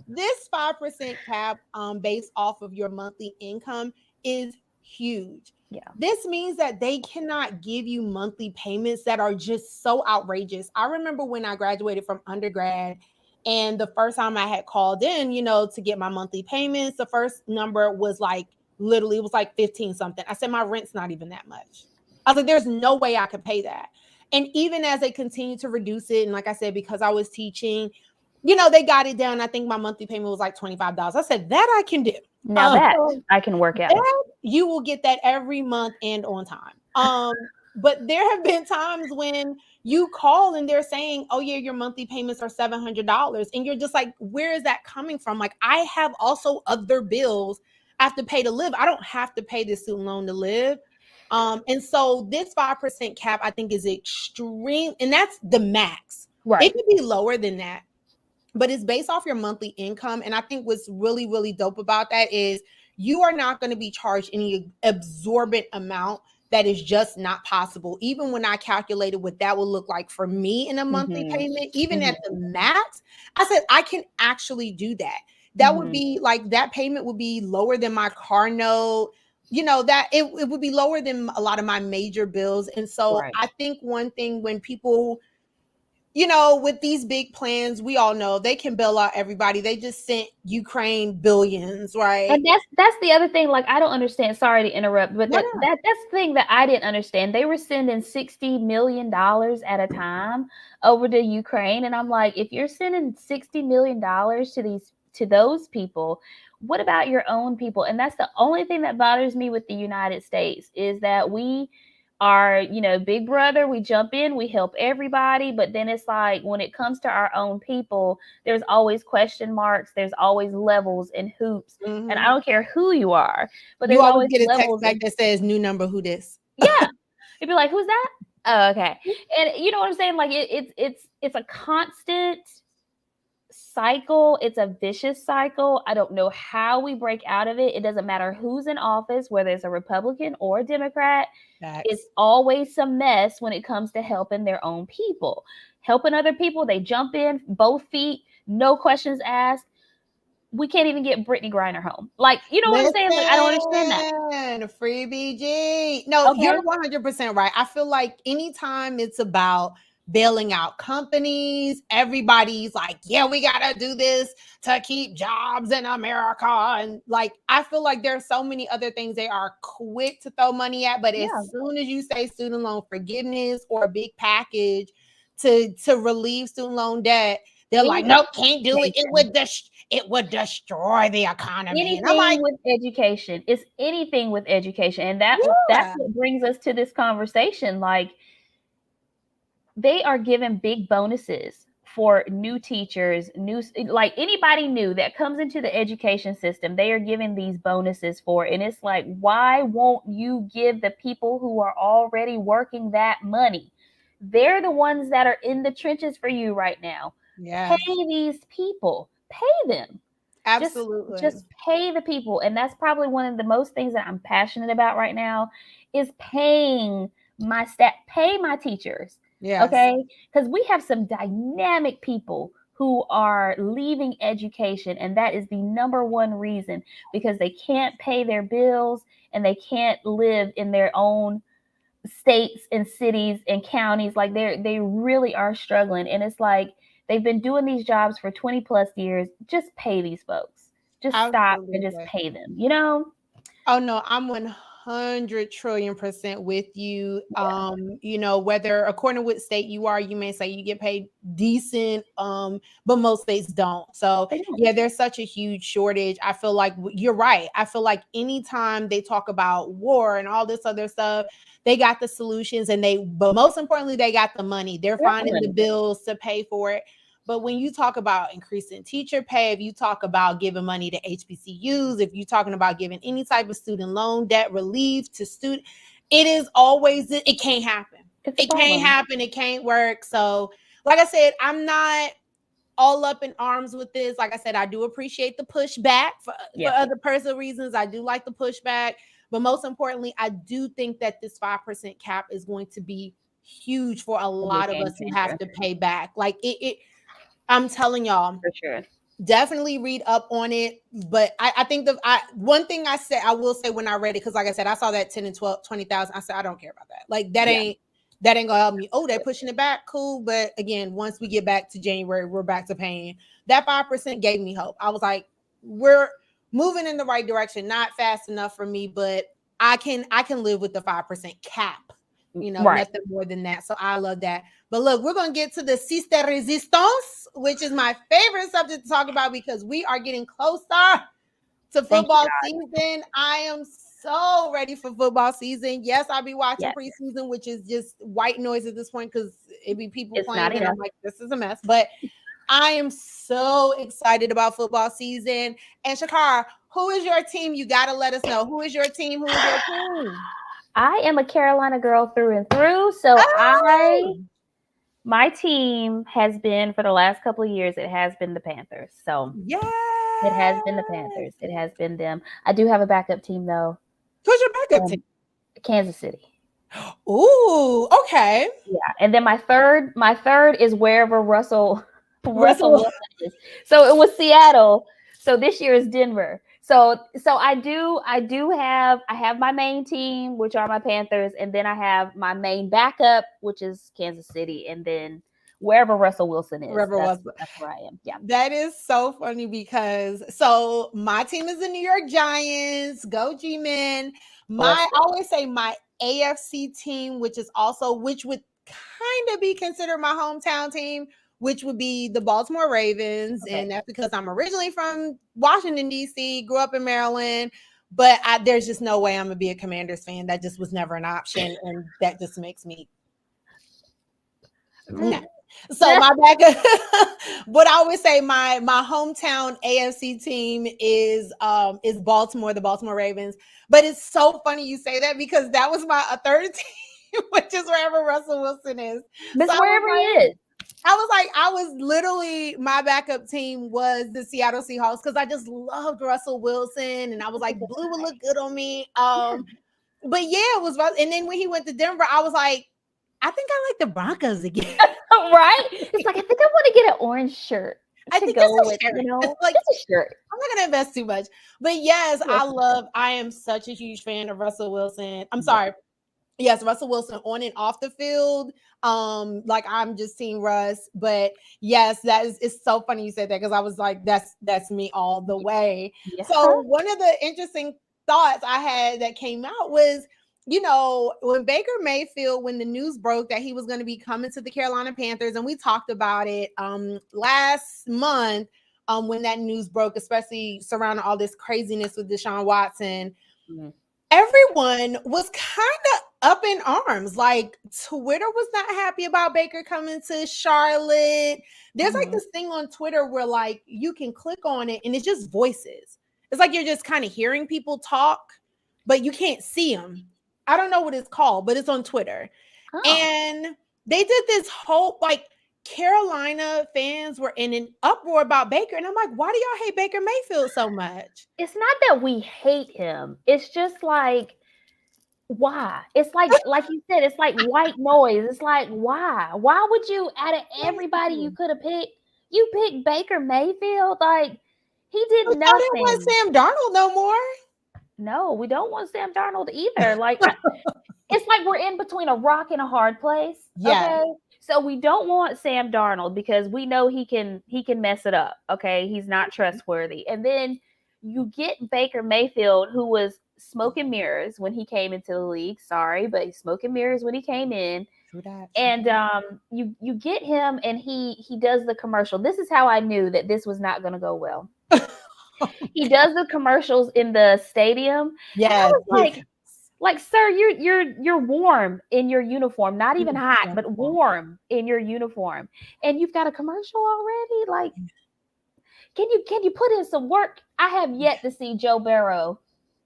Speaker 1: This 5% cap based off of your monthly income is huge.
Speaker 2: Yeah.
Speaker 1: This means that they cannot give you monthly payments that are just so outrageous. I remember when I graduated from undergrad, and the first time I had called in, to get my monthly payments, the first number was like, literally, it was like 15 something. I said, my rent's not even that much. I was like, there's no way I could pay that. And even as they continue to reduce it, and like I said, because I was teaching, they got it down. I think my monthly payment was like $25. I said, that I can do.
Speaker 2: Now that I can work out.
Speaker 1: You will get that every month and on time. But there have been times when you call and they're saying, oh yeah, your monthly payments are $700. And you're just like, where is that coming from? Like, I have also other bills I have to pay to live. I don't have to pay this student loan to live. And so this 5% cap, I think, is extreme. And that's the max.
Speaker 2: Right.
Speaker 1: It could be lower than that, but it's based off your monthly income. And I think what's really, really dope about that is you are not going to be charged any absorbent amount that is just not possible. Even when I calculated what that would look like for me in a monthly payment, even at the max, I said, I can actually do that. That would be like, that payment would be lower than my car note, that it would be lower than a lot of my major bills. And so
Speaker 2: Right.
Speaker 1: I think one thing when people, with these big plans, we all know they can bail out everybody. They just sent Ukraine billions, right?
Speaker 2: And that's the other thing. Like, I don't understand. Sorry to interrupt, but
Speaker 1: No, no.
Speaker 2: that's the thing that I didn't understand. They were sending $60 million at a time over to Ukraine, and I'm like, if you're sending $60 million to those people, what about your own people? And that's the only thing that bothers me with the United States is that we are, big brother. We jump in, we help everybody, but then it's like when it comes to our own people, there's always question marks, there's always levels and hoops. And I
Speaker 1: Hmm.
Speaker 2: don't care who you are, but
Speaker 1: You
Speaker 2: there's
Speaker 1: always
Speaker 2: always
Speaker 1: get a text
Speaker 2: levels
Speaker 1: back
Speaker 2: and
Speaker 1: that says new number, who this?
Speaker 2: yeah. You'd be like, who's that? Oh, okay. And you know what I'm saying? Like it's a constant cycle. It's a vicious cycle. I don't know how we break out of it. It doesn't matter who's in office, whether it's a Republican or a Democrat. It's
Speaker 1: Facts.
Speaker 2: always some mess when it comes to helping their own people. Helping other people, they jump in both feet, no questions asked. We can't even get Brittany Griner home. Like, you know what I'm saying? Like, I don't understand that.
Speaker 1: Listen, free BG. No, you're
Speaker 2: Okay.
Speaker 1: 100% right. I feel like anytime it's about bailing out companies, everybody's like, yeah, we got to do this to keep jobs in America. And like, I feel like there's so many other things they are quick to throw money at. But as
Speaker 2: Yeah.
Speaker 1: soon as you say student loan forgiveness or a big package to relieve student loan debt, they're like,
Speaker 2: Any
Speaker 1: nope, can't do it. It
Speaker 2: education.
Speaker 1: would destroy the economy. And I'm
Speaker 2: Anything
Speaker 1: like,
Speaker 2: with education. It's anything with education. And that's
Speaker 1: yeah,
Speaker 2: what brings us to this conversation. Like, they are given big bonuses for new teachers, new, like anybody new that comes into the education system, they are given these bonuses for. And it's like, why won't you give the people who are already working that money? They're the ones that are in the trenches for you right now. Pay
Speaker 1: yeah,
Speaker 2: these people, pay them. just
Speaker 1: absolutely.
Speaker 2: just pay the people. And that's probably one of the most things that I'm passionate about right now is paying my staff, pay my teachers.
Speaker 1: Yes,
Speaker 2: Okay, because we have some dynamic people who are leaving education, and that is the number one reason, because they can't pay their bills and they can't live in their own states and cities and counties. Like, they really are struggling, and it's like they've been doing these jobs for 20 plus years. Just pay these folks. Just stop and just
Speaker 1: absolutely.
Speaker 2: pay them.
Speaker 1: Oh no, I'm 100 trillion% with you.
Speaker 2: Yeah,
Speaker 1: Whether according to what state you are, you may say you get paid decent, but most states don't. So
Speaker 2: they don't.
Speaker 1: yeah, there's such a huge shortage. I feel like you're right. I feel like anytime they talk about war and all this other stuff, they got the solutions but most importantly, they got the money. They're
Speaker 2: They got the
Speaker 1: finding the
Speaker 2: money.
Speaker 1: bills to pay for it. But when you talk about increasing teacher pay, if you talk about giving money to HBCUs, if you're talking about giving any type of student loan debt relief to student, it is always, it can't happen.
Speaker 2: It's a
Speaker 1: It can't
Speaker 2: problem.
Speaker 1: happen. It can't work. So, like I said, I'm not all up in arms with this. Like I said, I do appreciate the pushback for
Speaker 2: Yeah,
Speaker 1: other personal reasons. I do like the pushback. But most importantly, I do think that this 5% cap is going to be huge for a
Speaker 2: it'll be a
Speaker 1: lot of
Speaker 2: game
Speaker 1: us who have
Speaker 2: changer
Speaker 1: to pay back. Like it I'm telling y'all,
Speaker 2: for sure.
Speaker 1: definitely read up on it. But I think one thing I will say when I read it, because like I said, I saw that 10 and 12, 20,000. I said, I don't care about that. Like
Speaker 2: Yeah,
Speaker 1: that ain't gonna help me. Oh, they're pushing it back. Cool. But again, once we get back to January, we're back to paying. That 5% gave me hope. I was like, we're moving in the right direction, not fast enough for me, but I can live with the 5% cap,
Speaker 2: right.
Speaker 1: nothing more than that. So I love that. But look, we're going to get to the Sister Resistance, which is my favorite subject to talk about because we are getting closer to
Speaker 2: Thank you,
Speaker 1: football
Speaker 2: God.
Speaker 1: season. I am so ready for football season. Yes, I'll be watching
Speaker 2: Yes,
Speaker 1: preseason, which is just white noise at this point because it be people
Speaker 2: it's
Speaker 1: playing
Speaker 2: not
Speaker 1: and I'm
Speaker 2: enough.
Speaker 1: like, this is a mess. But I am so excited about football season. And Shakara, who is your team? You got to let us know. Who is your team? Who is your team?
Speaker 2: I am a Carolina girl through and through. So
Speaker 1: Oh,
Speaker 2: my team has been, for the last couple of years, it has been the Panthers. So
Speaker 1: yes.
Speaker 2: it has been the Panthers. It has been them. I do have a backup team though.
Speaker 1: Who's your backup team?
Speaker 2: Um, Kansas City.
Speaker 1: Ooh, okay.
Speaker 2: Yeah, and then my third is wherever Russell
Speaker 1: Russell.
Speaker 2: Wilson is. So it was Seattle. So this year is Denver. So I have my main team, which are my Panthers, and then I have my main backup, which is Kansas City, and then wherever Russell Wilson is,
Speaker 1: Whoever was.
Speaker 2: that's where I am. Yeah.
Speaker 1: That is so funny because so my team is the New York Giants. Go G-Men. I always say my AFC team, which would kind of be considered my hometown team, which would be the Baltimore Ravens.
Speaker 2: Okay.
Speaker 1: And that's because I'm originally from Washington, D.C., grew up in Maryland. But there's just no way I'm going to be a Commanders fan. That just was never an option. And that just makes me. No. So my backup, what I always say, my hometown AFC team is Baltimore, the Baltimore Ravens. But it's so funny you say that because that was my third team, which is wherever Russell Wilson is.
Speaker 2: But
Speaker 1: So
Speaker 2: wherever he is.
Speaker 1: I was literally, my backup team was the Seattle Seahawks because I just loved Russell Wilson and I was like, blue would look good on me. But yeah, it was, and then when he went to Denver, I was like, I think I like the Broncos again.
Speaker 2: Right? It's like, I think I want to get an orange shirt.
Speaker 1: I think it's a shirt.
Speaker 2: It's like it's a shirt.
Speaker 1: I'm not gonna invest too much. But yes, I am such a huge fan of Russell Wilson. I'm sorry. Yes, Russell Wilson on and off the field. Like I'm just seeing Russ. But yes, it's so funny you said that because I was like, that's me all the way. Yeah. So one of the interesting thoughts I had that came out was, when Baker Mayfield, when the news broke that he was going to be coming to the Carolina Panthers, and we talked about it last month when that news broke, especially surrounding all this craziness with Deshaun Watson, everyone was kind of up in arms. Like Twitter was not happy about Baker coming to Charlotte. There's like this thing on Twitter where like you can click on it and it's just voices. It's like you're just kind of hearing people talk, but you can't see them. I don't know what it's called, but it's on Twitter. And they did this whole, like, Carolina fans were in an uproar about Baker. And I'm like, why do y'all hate Baker Mayfield so much?
Speaker 2: It's not that we hate him. It's just like, why? It's like you said, it's like white noise. It's like, why? Why would you, out of everybody you could have picked, you picked Baker Mayfield? Like, he did nothing.
Speaker 1: I didn't want Sam Darnold no more.
Speaker 2: No, we don't want Sam Darnold either. Like, it's like we're in between a rock and a hard place. Yeah. Okay? So we don't want Sam Darnold because we know he can mess it up. Okay, he's not trustworthy. And then you get Baker Mayfield, who was smoke and mirrors when he came into the league. Sorry, but he's smoke and mirrors when he came in. And you get him, and he does the commercial. This is how I knew that this was not going to go well. He does the commercials in the stadium. Yeah, like, sir, you're warm in your uniform, not even hot, but warm in your uniform, and you've got a commercial already. Like, can you put in some work? I have yet to see Joe Burrow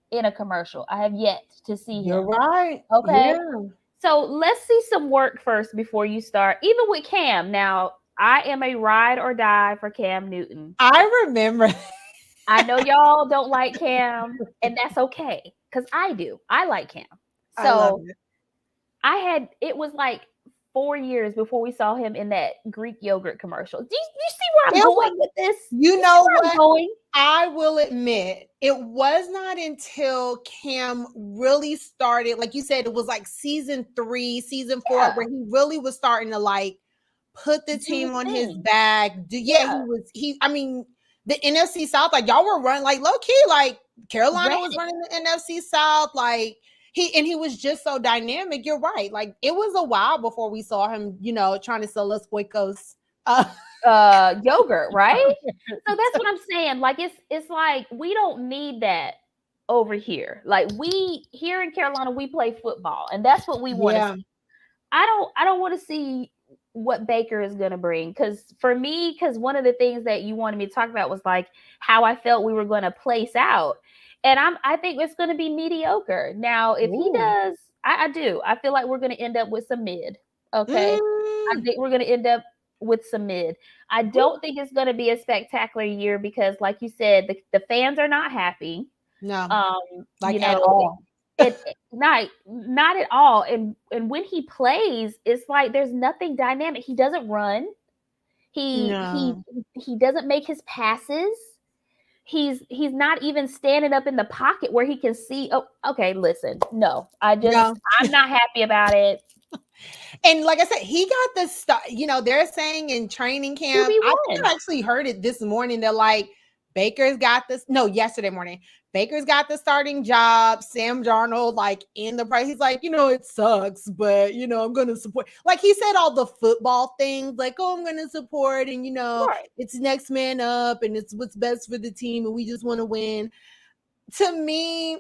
Speaker 2: in a commercial. I have yet to see him.
Speaker 1: You're right.
Speaker 2: Okay. Yeah. So let's see some work first before you start. Even with Cam, now I am a ride or die for Cam Newton.
Speaker 1: I remember.
Speaker 2: I know y'all don't like Cam, and that's okay, because I do. I like Cam. So it was like 4 years before we saw him in that Greek yogurt commercial. Do you see where I'm going with this?
Speaker 1: You know what? I will admit, it was not until Cam really started, like you said, it was like season 3, season 4, where he really was starting to like put the team on his back. I mean, the NFC South, like y'all were running like low key, like Carolina was running the NFC South, like he was just so dynamic. You're right. Like it was a while before we saw him, trying to sell us Goikos
Speaker 2: yogurt, right? So that's what I'm saying. Like it's like we don't need that over here. Like we here in Carolina, we play football, and that's what we want to see. I don't want to see what Baker is going to bring. Because one of the things that you wanted me to talk about was like how I felt we were going to place out. And I think it's going to be mediocre. Now, if he does, I do. I feel like we're going to end up with some mid. Okay. I think we're going to end up with some mid. I don't think it's going to be a spectacular year because, like you said, the fans are not happy.
Speaker 1: No. At all.
Speaker 2: Not at all. And when he plays, it's like there's nothing dynamic. He doesn't run. He doesn't make his passes. he's not even standing up in the pocket where he can see. Oh, okay, listen. No,
Speaker 1: No.
Speaker 2: I'm not happy about it.
Speaker 1: And like I said, he got the start. They're saying in training camp, I think
Speaker 2: QB1.
Speaker 1: I actually heard it this morning. They're like, Baker's got this. No, yesterday morning. Baker's got the starting job. Sam Darnold, like in the price, he's like, it sucks, but I'm gonna support. Like he said all the football things, like, oh, I'm gonna support, and
Speaker 2: Right.
Speaker 1: it's next man up, and it's what's best for the team, and we just want to win. To me,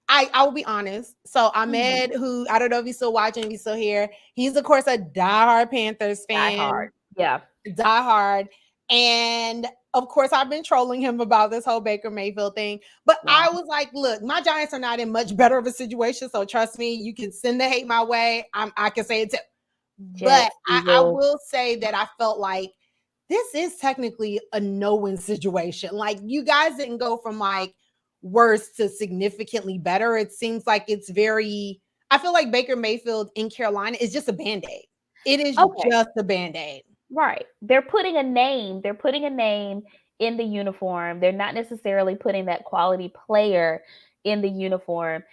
Speaker 1: I will be honest. So
Speaker 2: Mhm.
Speaker 1: Ahmed, who I don't know if he's still watching, if he's still here, he's of course a diehard Panthers
Speaker 2: Die hard.
Speaker 1: fan,
Speaker 2: Yeah.
Speaker 1: diehard. And of course, I've been trolling him about this whole Baker Mayfield thing. But
Speaker 2: Yeah.
Speaker 1: I was like, look, my Giants are not in much better of a situation. So trust me, you can send the hate my way. I can say it too. But
Speaker 2: Jets,
Speaker 1: I
Speaker 2: Eagles.
Speaker 1: will say that I felt like this is technically a no-win situation. Like you guys didn't go from like worse to significantly better. It seems like it's very, I feel like Baker Mayfield in Carolina is just a band-aid. It is
Speaker 2: Okay.
Speaker 1: just a band-aid.
Speaker 2: Right. They're putting a name. They're putting a name in the uniform. They're not necessarily putting that quality player in the uniform.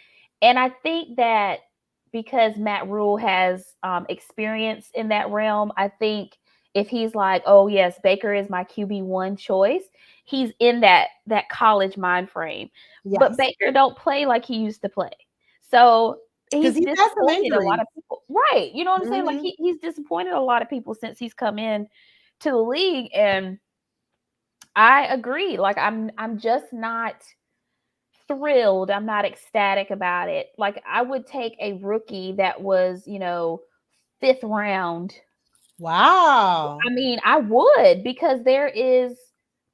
Speaker 2: And I think that because Matt Rule has experience in that realm, I think if he's like, oh yes, Baker is my QB1 choice, he's in that college mind frame. But
Speaker 1: Yes.
Speaker 2: Baker don't play like he used to play. So
Speaker 1: Because
Speaker 2: he's
Speaker 1: he's had some
Speaker 2: disappointed a lot
Speaker 1: injuries.
Speaker 2: of people. Right. You know what I'm saying? Like
Speaker 1: Mhm.
Speaker 2: he's disappointed a lot of people since he's come in to the league. And I agree. Like I'm just not thrilled. I'm not ecstatic about it. Like I would take a rookie that was, fifth round.
Speaker 1: Wow.
Speaker 2: I mean, I would, because there is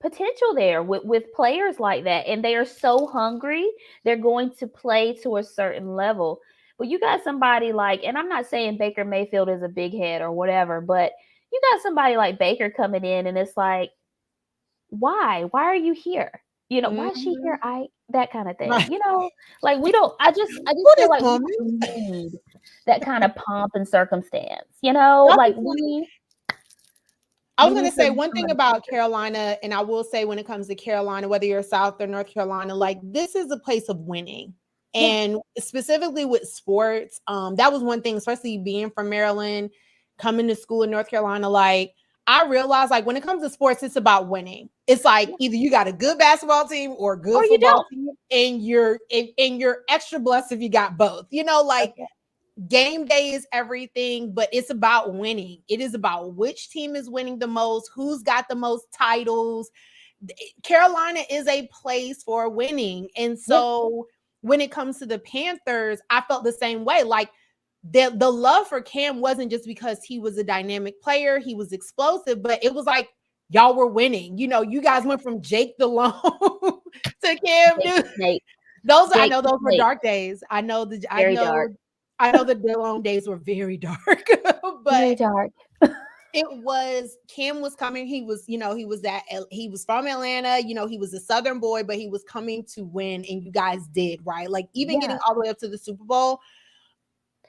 Speaker 2: potential there with players like that, and they are so hungry. They're going to play to a certain level. But you got somebody like, and I'm not saying Baker Mayfield is a big head or whatever, but you got somebody like Baker coming in, and it's like, why are you here? Why is she here?
Speaker 1: Mhm.
Speaker 2: That kind of thing.
Speaker 1: Right.
Speaker 2: Like we don't. I just
Speaker 1: Who
Speaker 2: feel
Speaker 1: this
Speaker 2: like we
Speaker 1: woman?
Speaker 2: don't need that kind of pomp and circumstance.
Speaker 1: I
Speaker 2: Like
Speaker 1: think I was
Speaker 2: we
Speaker 1: going
Speaker 2: need
Speaker 1: to say one thing
Speaker 2: somebody
Speaker 1: about
Speaker 2: bigger.
Speaker 1: Carolina, and I will say when it comes to Carolina, whether you're South or North Carolina, like this is a place of winning.
Speaker 2: Yeah.
Speaker 1: And specifically with sports, that was one thing, especially being from Maryland, coming to school in North Carolina. Like I realized, like when it comes to sports, it's about winning. It's like
Speaker 2: Yeah.
Speaker 1: either you got a good basketball team or a
Speaker 2: Or
Speaker 1: good
Speaker 2: you
Speaker 1: football
Speaker 2: don't.
Speaker 1: team, and you're extra blessed if you got both. Like
Speaker 2: Okay.
Speaker 1: game day is everything, but it's about winning. It is about which team is winning the most, who's got the most titles. Carolina is a place for winning. And
Speaker 2: Yeah.
Speaker 1: so when it comes to the Panthers, I felt the same way. Like the love for Cam wasn't just because he was a dynamic player, he was explosive, but it was like y'all were winning. You guys went from Jake Delhomme to Cam
Speaker 2: Jake the
Speaker 1: Newton.
Speaker 2: Snake.
Speaker 1: Those I
Speaker 2: Jake
Speaker 1: know
Speaker 2: the
Speaker 1: those were
Speaker 2: Snake.
Speaker 1: dark days.
Speaker 2: Very dark.
Speaker 1: I know the Dillon days were very dark,
Speaker 2: Very
Speaker 1: but
Speaker 2: dark.
Speaker 1: it was Cam was coming. He was from Atlanta. He was a Southern boy, but he was coming to win, and you guys did right. Like even
Speaker 2: Yeah.
Speaker 1: getting all the way up to the Super Bowl.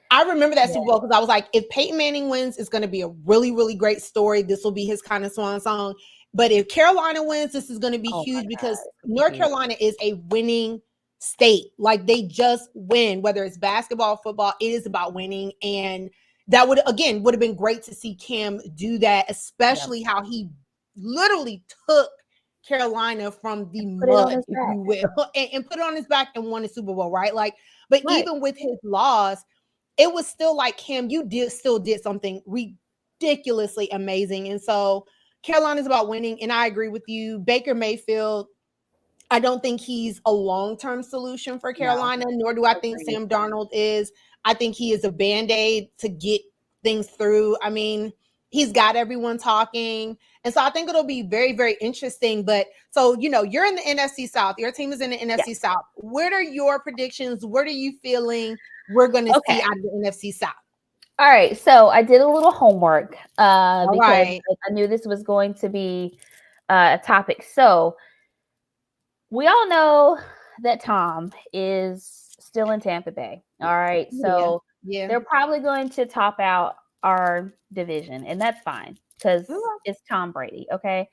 Speaker 1: I remember that
Speaker 2: Yeah.
Speaker 1: Super Bowl because I was like, if Peyton Manning wins, it's going to be a really, really great story. This will be his kind of swan song. But if Carolina wins, this is going to be
Speaker 2: Oh my
Speaker 1: huge
Speaker 2: God.
Speaker 1: because
Speaker 2: It's gonna be
Speaker 1: North
Speaker 2: huge.
Speaker 1: Carolina is a winning state. Like they just win, whether it's basketball, football, it is about winning. And that would have been great to see Cam do that,
Speaker 2: Yeah.
Speaker 1: especially how he literally took Carolina from the
Speaker 2: Put it on
Speaker 1: mud,
Speaker 2: his
Speaker 1: if
Speaker 2: back.
Speaker 1: you will, and put it on his back and won a Super Bowl, right? Like, but
Speaker 2: Right.
Speaker 1: even with his loss, it was still like Cam, you still did something ridiculously amazing. And so Carolina's about winning. And I agree with you. Baker Mayfield, I don't think he's a long-term solution for
Speaker 2: No.
Speaker 1: Carolina, nor do I think
Speaker 2: Agreed.
Speaker 1: Sam Darnold is. I think he is a band-aid to get things through. I mean, he's got everyone talking. And so I think it'll be very, very interesting. But so, you're in the NFC South. Your team is in the NFC
Speaker 2: Yes.
Speaker 1: South. What are your predictions? What are you feeling we're going to see
Speaker 2: Okay.
Speaker 1: out of the NFC South?
Speaker 2: All right. So I did a little homework
Speaker 1: All
Speaker 2: because
Speaker 1: right.
Speaker 2: I knew this was going to be a topic. So we all know that Tom is still in Tampa Bay. All right.
Speaker 1: Yeah.
Speaker 2: So
Speaker 1: Yeah.
Speaker 2: they're probably going to top out our division, and that's fine because
Speaker 1: Okay.
Speaker 2: it's Tom Brady. Okay.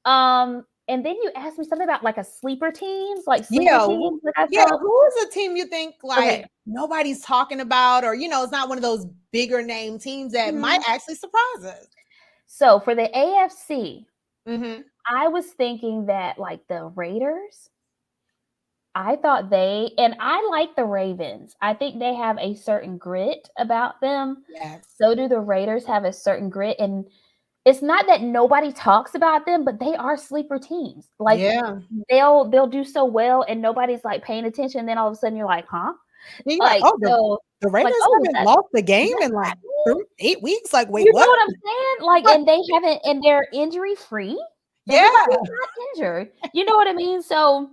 Speaker 2: Um, And then you asked me something about like a sleeper teams, like sleeper
Speaker 1: Yeah,
Speaker 2: teams that I
Speaker 1: yeah.
Speaker 2: felt.
Speaker 1: Who is a team you think
Speaker 2: Okay.
Speaker 1: like nobody's talking about, or it's not one of those bigger name teams that might
Speaker 2: Mhm.
Speaker 1: actually surprise us?
Speaker 2: So for the AFC,
Speaker 1: Mm-hmm.
Speaker 2: I was thinking that like the Raiders, I thought and I like the Ravens. I think they have a certain grit about them.
Speaker 1: Yes.
Speaker 2: So do the Raiders have a certain grit. And it's not that nobody talks about them, but they are sleeper teams. Like
Speaker 1: Yeah.
Speaker 2: they'll do so well and nobody's like paying attention. Then all of a sudden you're like, huh?
Speaker 1: And you're like,
Speaker 2: Like
Speaker 1: oh,
Speaker 2: so
Speaker 1: the
Speaker 2: like,
Speaker 1: Ravens
Speaker 2: oh,
Speaker 1: haven't
Speaker 2: that
Speaker 1: lost the game
Speaker 2: that
Speaker 1: in like
Speaker 2: happening?
Speaker 1: 8 weeks. Like, wait,
Speaker 2: You know
Speaker 1: what?
Speaker 2: what I'm saying? Like, and they haven't, and they're injury free.
Speaker 1: Yeah.
Speaker 2: Everybody's not injured. You know what I mean? So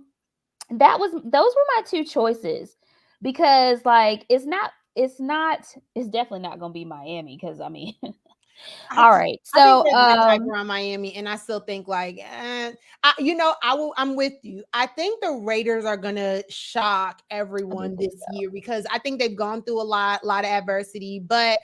Speaker 2: those were my two choices because like it's definitely not gonna be Miami because I mean
Speaker 1: I
Speaker 2: all
Speaker 1: just
Speaker 2: right.
Speaker 1: I think
Speaker 2: So
Speaker 1: there's been hype around Miami, and I still think like, I'm with you. I think the Raiders are gonna shock
Speaker 2: I do
Speaker 1: everyone
Speaker 2: think
Speaker 1: this
Speaker 2: so.
Speaker 1: year because I think they've gone through a lot of adversity, but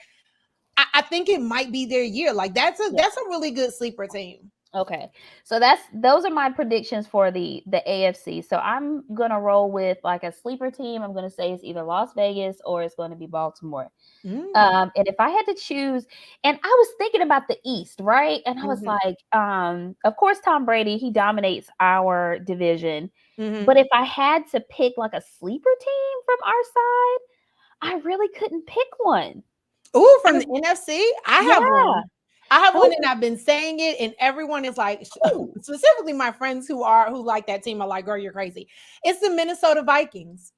Speaker 1: I think it might be their year. Like
Speaker 2: Yeah.
Speaker 1: that's a really good sleeper team.
Speaker 2: Okay. So those are my predictions for the AFC. So I'm gonna roll with like a sleeper team. I'm gonna say it's either Las Vegas or it's going to be Baltimore.
Speaker 1: Mm.
Speaker 2: And if I had to choose, and I was thinking about the East, right? And I was
Speaker 1: Mhm.
Speaker 2: like, of course, Tom Brady, he dominates our division.
Speaker 1: Mhm.
Speaker 2: But if I had to pick like a sleeper team from our side, I really couldn't pick one.
Speaker 1: Ooh,
Speaker 2: I,
Speaker 1: from the NFC, I have
Speaker 2: yeah.
Speaker 1: one. I have one, and
Speaker 2: Okay.
Speaker 1: I've been saying it, and everyone is like,
Speaker 2: Ooh,
Speaker 1: specifically my friends who like that team are like, "Girl, you're crazy." It's the Minnesota Vikings.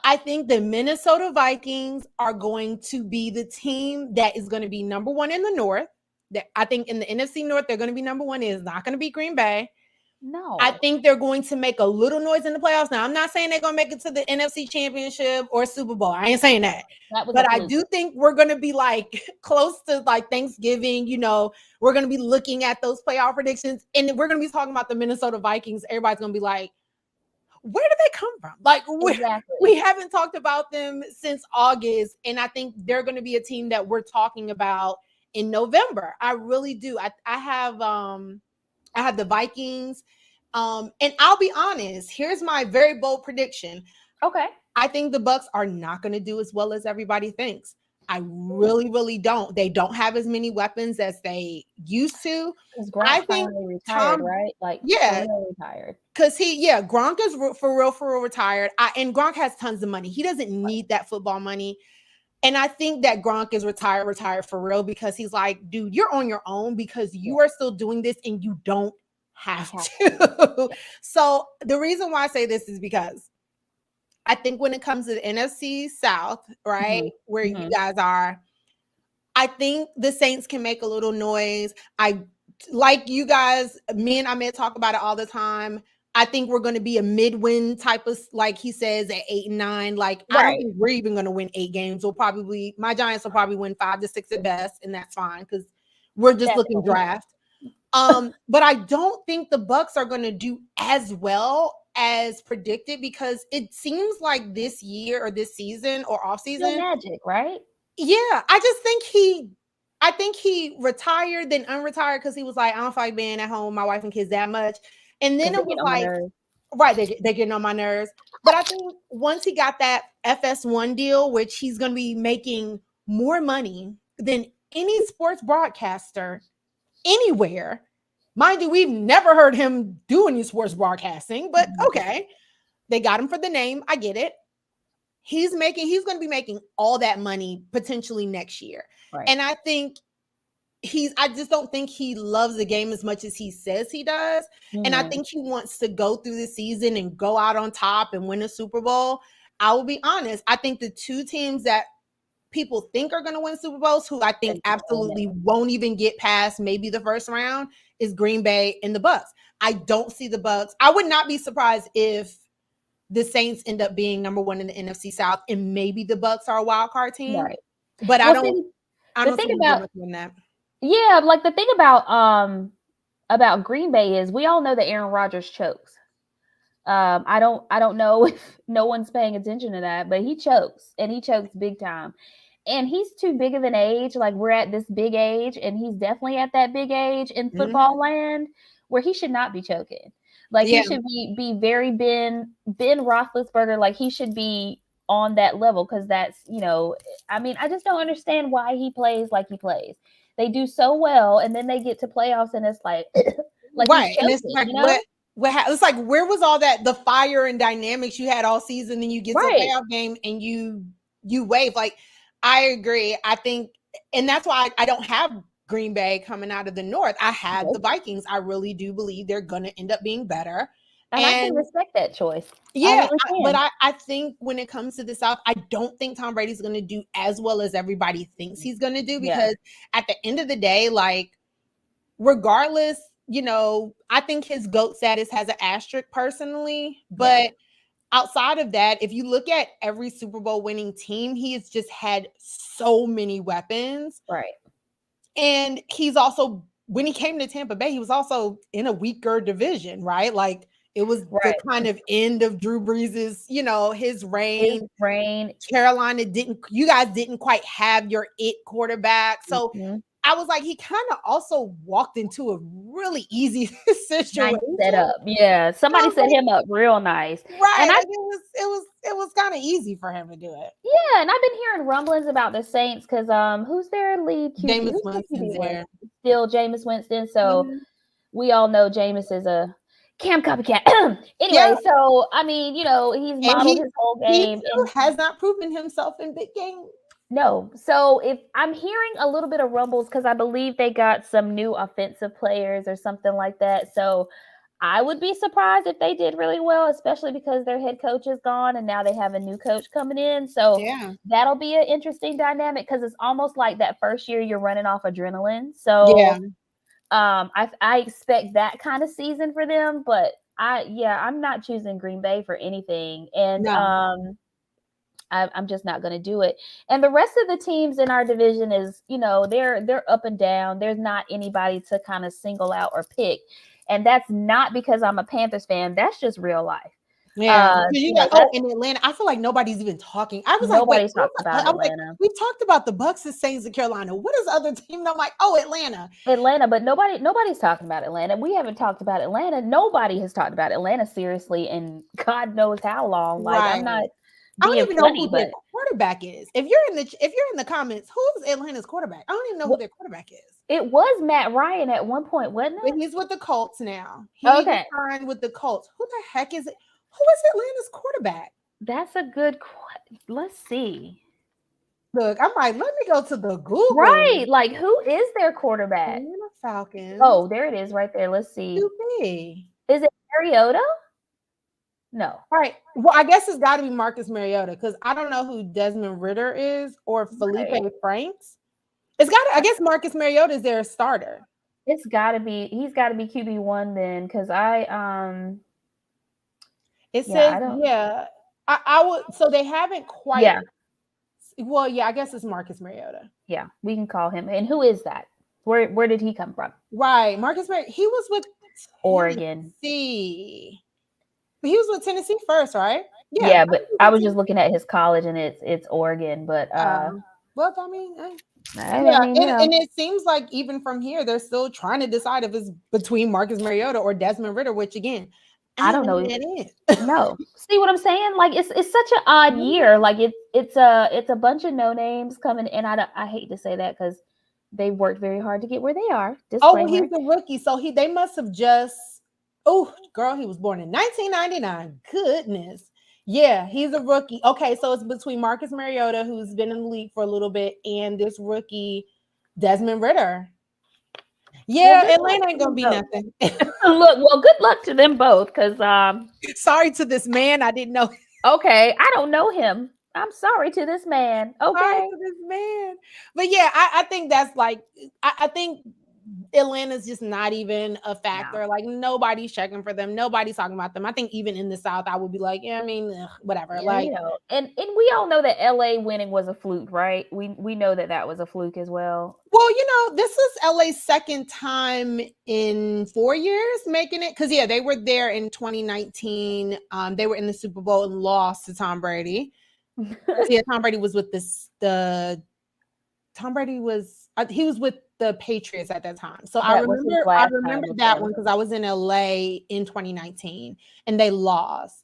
Speaker 1: I think the Minnesota Vikings are going to be the team that is going to be number one in the North. I think in the NFC North, they're going to be number one. It is not going to be Green Bay. I
Speaker 2: no.
Speaker 1: think they're going to make a little noise in the playoffs. Now, I'm not saying they're going to make it to the NFC Championship or Super Bowl. I ain't saying that.
Speaker 2: That was a
Speaker 1: But I
Speaker 2: fluke.
Speaker 1: do think we're going to be like close to like Thanksgiving. We're going to be looking at those playoff predictions and we're going to be talking about the Minnesota Vikings. Everybody's going to be like, where did they come from? Like, we
Speaker 2: Exactly.
Speaker 1: haven't talked about them since August. And I think they're going to be a team that we're talking about in November. I really do. I have the Vikings. And I'll be honest, here's my very bold prediction.
Speaker 2: Okay.
Speaker 1: I think the Bucks are not going to do as well as everybody thinks. I
Speaker 2: Hmm.
Speaker 1: really, really don't. They don't have as many weapons as they used to.
Speaker 2: Because
Speaker 1: I
Speaker 2: Gronk
Speaker 1: think
Speaker 2: finally retired,
Speaker 1: Tom,
Speaker 2: right? Like for
Speaker 1: yeah,
Speaker 2: real retired.
Speaker 1: because Gronk is for real retired. And Gronk has tons of money. He doesn't need that football money. And I think that Gronk is retired for real because he's like, dude, you're on your own because
Speaker 2: Yeah.
Speaker 1: you are still doing this and you don't have
Speaker 2: Have to.
Speaker 1: to. So the reason why I say this is because I think when it comes to the NFC South, right,
Speaker 2: Hmm.
Speaker 1: where you
Speaker 2: Hmm.
Speaker 1: guys are, I think the Saints can make a little noise. I like you guys, me and Ahmed talk about it all the time. I think we're going to be a mid-win type of, like he says, at 8 and 9. Like, I don't
Speaker 2: Right.
Speaker 1: think we're even going to win 8 games. My Giants will probably win 5 to 6 at best, and that's fine because we're just looking
Speaker 2: Definitely.
Speaker 1: draft. But I don't think the Bucks are going to do as well as predicted because it seems like this year or this season or off
Speaker 2: No
Speaker 1: season,
Speaker 2: magic, right?
Speaker 1: yeah, I think he retired then unretired because he was like, I don't like being at home with my wife and kids that much. And then
Speaker 2: Because
Speaker 1: it
Speaker 2: they
Speaker 1: was
Speaker 2: get on my
Speaker 1: like,
Speaker 2: nerves.
Speaker 1: right, they're getting on my nerves. But I think once he got that FS1 deal, which he's going to be making more money than any sports broadcaster anywhere. Mind you, we've never heard him do any sports broadcasting, but
Speaker 2: Mhm.
Speaker 1: okay, they got him for the name. I get it. He's going to be making all that money potentially next year.
Speaker 2: Right.
Speaker 1: And I think I just don't think he loves the game as much as he says he does. And I
Speaker 2: Mhm.
Speaker 1: think he wants to go through the season and go out on top and win a Super Bowl. I will be honest. I think the two teams that people think are going to win Super Bowls, who I think
Speaker 2: They just won't
Speaker 1: absolutely won't even get past maybe the first round, is Green Bay and the Bucks. I don't see the Bucks. I would not be surprised if the Saints end up being number one in the NFC South, and maybe the Bucks are a wild card team.
Speaker 2: right.
Speaker 1: But
Speaker 2: Well, see,
Speaker 1: I
Speaker 2: the
Speaker 1: don't
Speaker 2: thing
Speaker 1: see them doing
Speaker 2: about
Speaker 1: much more than that.
Speaker 2: yeah, like the thing about Green Bay is we all know that Aaron Rodgers chokes. I don't know if no one's paying attention to that, but he chokes and he chokes big time. And he's too big of an age. Like we're at this big age, and he's definitely at that big age in
Speaker 1: Mm-hmm.
Speaker 2: football land where he should not be choking. Like he
Speaker 1: Yeah.
Speaker 2: should be very Ben Roethlisberger. Like he should be on that level because that's I mean I just don't understand why he plays like he plays. They do so well, and then they get to playoffs, and it's like like he's
Speaker 1: Right. And it's
Speaker 2: choking.
Speaker 1: like it's like where was all that the fire and dynamics you had all season, then you get to a
Speaker 2: Right.
Speaker 1: playoff game and you wave. Like I agree. I think, and that's why I don't have Green Bay coming out of the North. I had the
Speaker 2: Nope.
Speaker 1: Vikings. I really do believe they're gonna end up being better.
Speaker 2: And I can
Speaker 1: And
Speaker 2: respect that choice. I
Speaker 1: yeah,
Speaker 2: really
Speaker 1: but
Speaker 2: can.
Speaker 1: I think when it comes to the South, I don't think Tom Brady's going to do as well as everybody thinks he's going to do,
Speaker 2: Yeah.
Speaker 1: because at the end of the day, like, regardless, I think his GOAT status has an asterisk personally.
Speaker 2: Yeah.
Speaker 1: But outside of that, if you look at every Super Bowl winning team, he has just had so many weapons.
Speaker 2: Right.
Speaker 1: And he's also, when he came to Tampa Bay, he was also in a weaker division, right? Like, it was the
Speaker 2: Right.
Speaker 1: kind of end of Drew Brees's, his
Speaker 2: His
Speaker 1: reign.
Speaker 2: brain.
Speaker 1: Carolina you guys didn't quite have your it quarterback. So
Speaker 2: Mm-hmm.
Speaker 1: I was like, he kind of also walked into a really easy
Speaker 2: Nice
Speaker 1: situation.
Speaker 2: setup. Yeah. Somebody set him up real nice.
Speaker 1: Right.
Speaker 2: And I
Speaker 1: Like it was kind of easy for him to do it.
Speaker 2: Yeah, and I've been hearing rumblings about the Saints because who's their lead QB?
Speaker 1: Jameis
Speaker 2: Who's their
Speaker 1: Winston's
Speaker 2: QB one?
Speaker 1: there.
Speaker 2: Still Jameis Winston. So
Speaker 1: Mhm.
Speaker 2: we all know Jameis is a Cam copycat.
Speaker 1: Yeah.
Speaker 2: Anyway, so I mean, he's
Speaker 1: And
Speaker 2: modeled his whole
Speaker 1: he
Speaker 2: game,
Speaker 1: too
Speaker 2: and
Speaker 1: has not proven himself in big games.
Speaker 2: no. So if I'm hearing a little bit of rumbles because I believe they got some new offensive players or something like that. So I would be surprised if they did really well, especially because their head coach is gone and now they have a new coach coming in. So
Speaker 1: Yeah.
Speaker 2: that'll be an interesting dynamic because it's almost like that first year you're running off adrenaline.
Speaker 1: Yeah.
Speaker 2: So I expect that kind of season for them, but I'm not choosing Green Bay for anything. And
Speaker 1: No.
Speaker 2: I'm just not going to do it. And the rest of the teams in our division is, they're up and down. There's not anybody to kind of single out or pick. And that's not because I'm a Panthers fan. That's just real life.
Speaker 1: Yeah, because you got
Speaker 2: That's
Speaker 1: in Atlanta. I feel like nobody's even talking. I was like, wait,
Speaker 2: nobody's talking about
Speaker 1: I'm like,
Speaker 2: Atlanta.
Speaker 1: we talked about the Bucks, the Saints, and Carolina. What is the other team? And I'm like, oh, Atlanta.
Speaker 2: Atlanta, but nobody's talking about Atlanta. We haven't talked about Atlanta. Nobody has talked about Atlanta seriously in God knows how long. Like I'm
Speaker 1: Right.
Speaker 2: not
Speaker 1: I don't
Speaker 2: being
Speaker 1: even know
Speaker 2: funny,
Speaker 1: who their
Speaker 2: but
Speaker 1: quarterback is. If you're in the comments, who's Atlanta's quarterback? I don't even know who their quarterback is.
Speaker 2: it was Matt Ryan at one point, wasn't
Speaker 1: But
Speaker 2: it?
Speaker 1: he's with the Colts now. He
Speaker 2: Okay.
Speaker 1: signed with the Colts. Who the heck is it? Who is Atlanta's quarterback?
Speaker 2: That's a good question. Let's see.
Speaker 1: Look, I'm like, let me go to the Google.
Speaker 2: Right. Like, who is their quarterback?
Speaker 1: Atlanta Falcons.
Speaker 2: Oh, there it is right there. Let's see.
Speaker 1: QB.
Speaker 2: Is it Mariota? No.
Speaker 1: Right. Well, I guess it's got to be Marcus Mariota because I don't know who Desmond Ritter is or Felipe Franks. It's got. I guess Marcus Mariota is their starter.
Speaker 2: It's got to be. He's got to be QB1 then, because
Speaker 1: It says I would. So they haven't quite.
Speaker 2: Yeah.
Speaker 1: Well, yeah. I guess it's Marcus Mariota.
Speaker 2: Yeah, we can call him. And who is that? Where did he come from?
Speaker 1: Right, Marcus Mariota. He was with
Speaker 2: Oregon.
Speaker 1: Tennessee. But he was with Tennessee first, right?
Speaker 2: Yeah, but I was just looking at his college, and it's Oregon. But
Speaker 1: well, I mean,
Speaker 2: yeah,
Speaker 1: and it seems like even from here, they're still trying to decide if it's between Marcus Mariota or Desmond Ritter, which again,
Speaker 2: I don't know.
Speaker 1: It is.
Speaker 2: No, see what I'm saying? Like it's such an odd year. Like it's a bunch of no names coming, and I hate to say that because they worked very hard to get where they are.
Speaker 1: Oh, well, he's a rookie, so they must have just. Oh, girl, he was born in 1999. Goodness. Yeah, he's a rookie. Okay, so it's between Marcus Mariota, who's been in the league for a little bit, and this rookie, Desmond Ritter. Yeah, well, Atlanta ain't gonna be nothing.
Speaker 2: Well, good luck to them both, because
Speaker 1: sorry to this man. I didn't know.
Speaker 2: Okay, I don't know him. I'm sorry to this man. Okay.
Speaker 1: Sorry to this man. But yeah, I think that's like I think Atlanta's just not even a factor. No. Like nobody's checking for them. Nobody's talking about them. I think even in the South, I would be like, yeah, I mean, whatever.
Speaker 2: Yeah,
Speaker 1: like,
Speaker 2: and we all know that LA winning was a fluke, right? We know that was a fluke as well.
Speaker 1: Well, this is LA's second time in 4 years making it. Because they were there in 2019. They were in the Super Bowl and lost to Tom Brady. Tom Brady was with Tom Brady was he was with the Patriots at that time. So
Speaker 2: That was his
Speaker 1: I
Speaker 2: last time
Speaker 1: remember
Speaker 2: with
Speaker 1: that
Speaker 2: them.
Speaker 1: one because I was in LA in 2019 and they lost.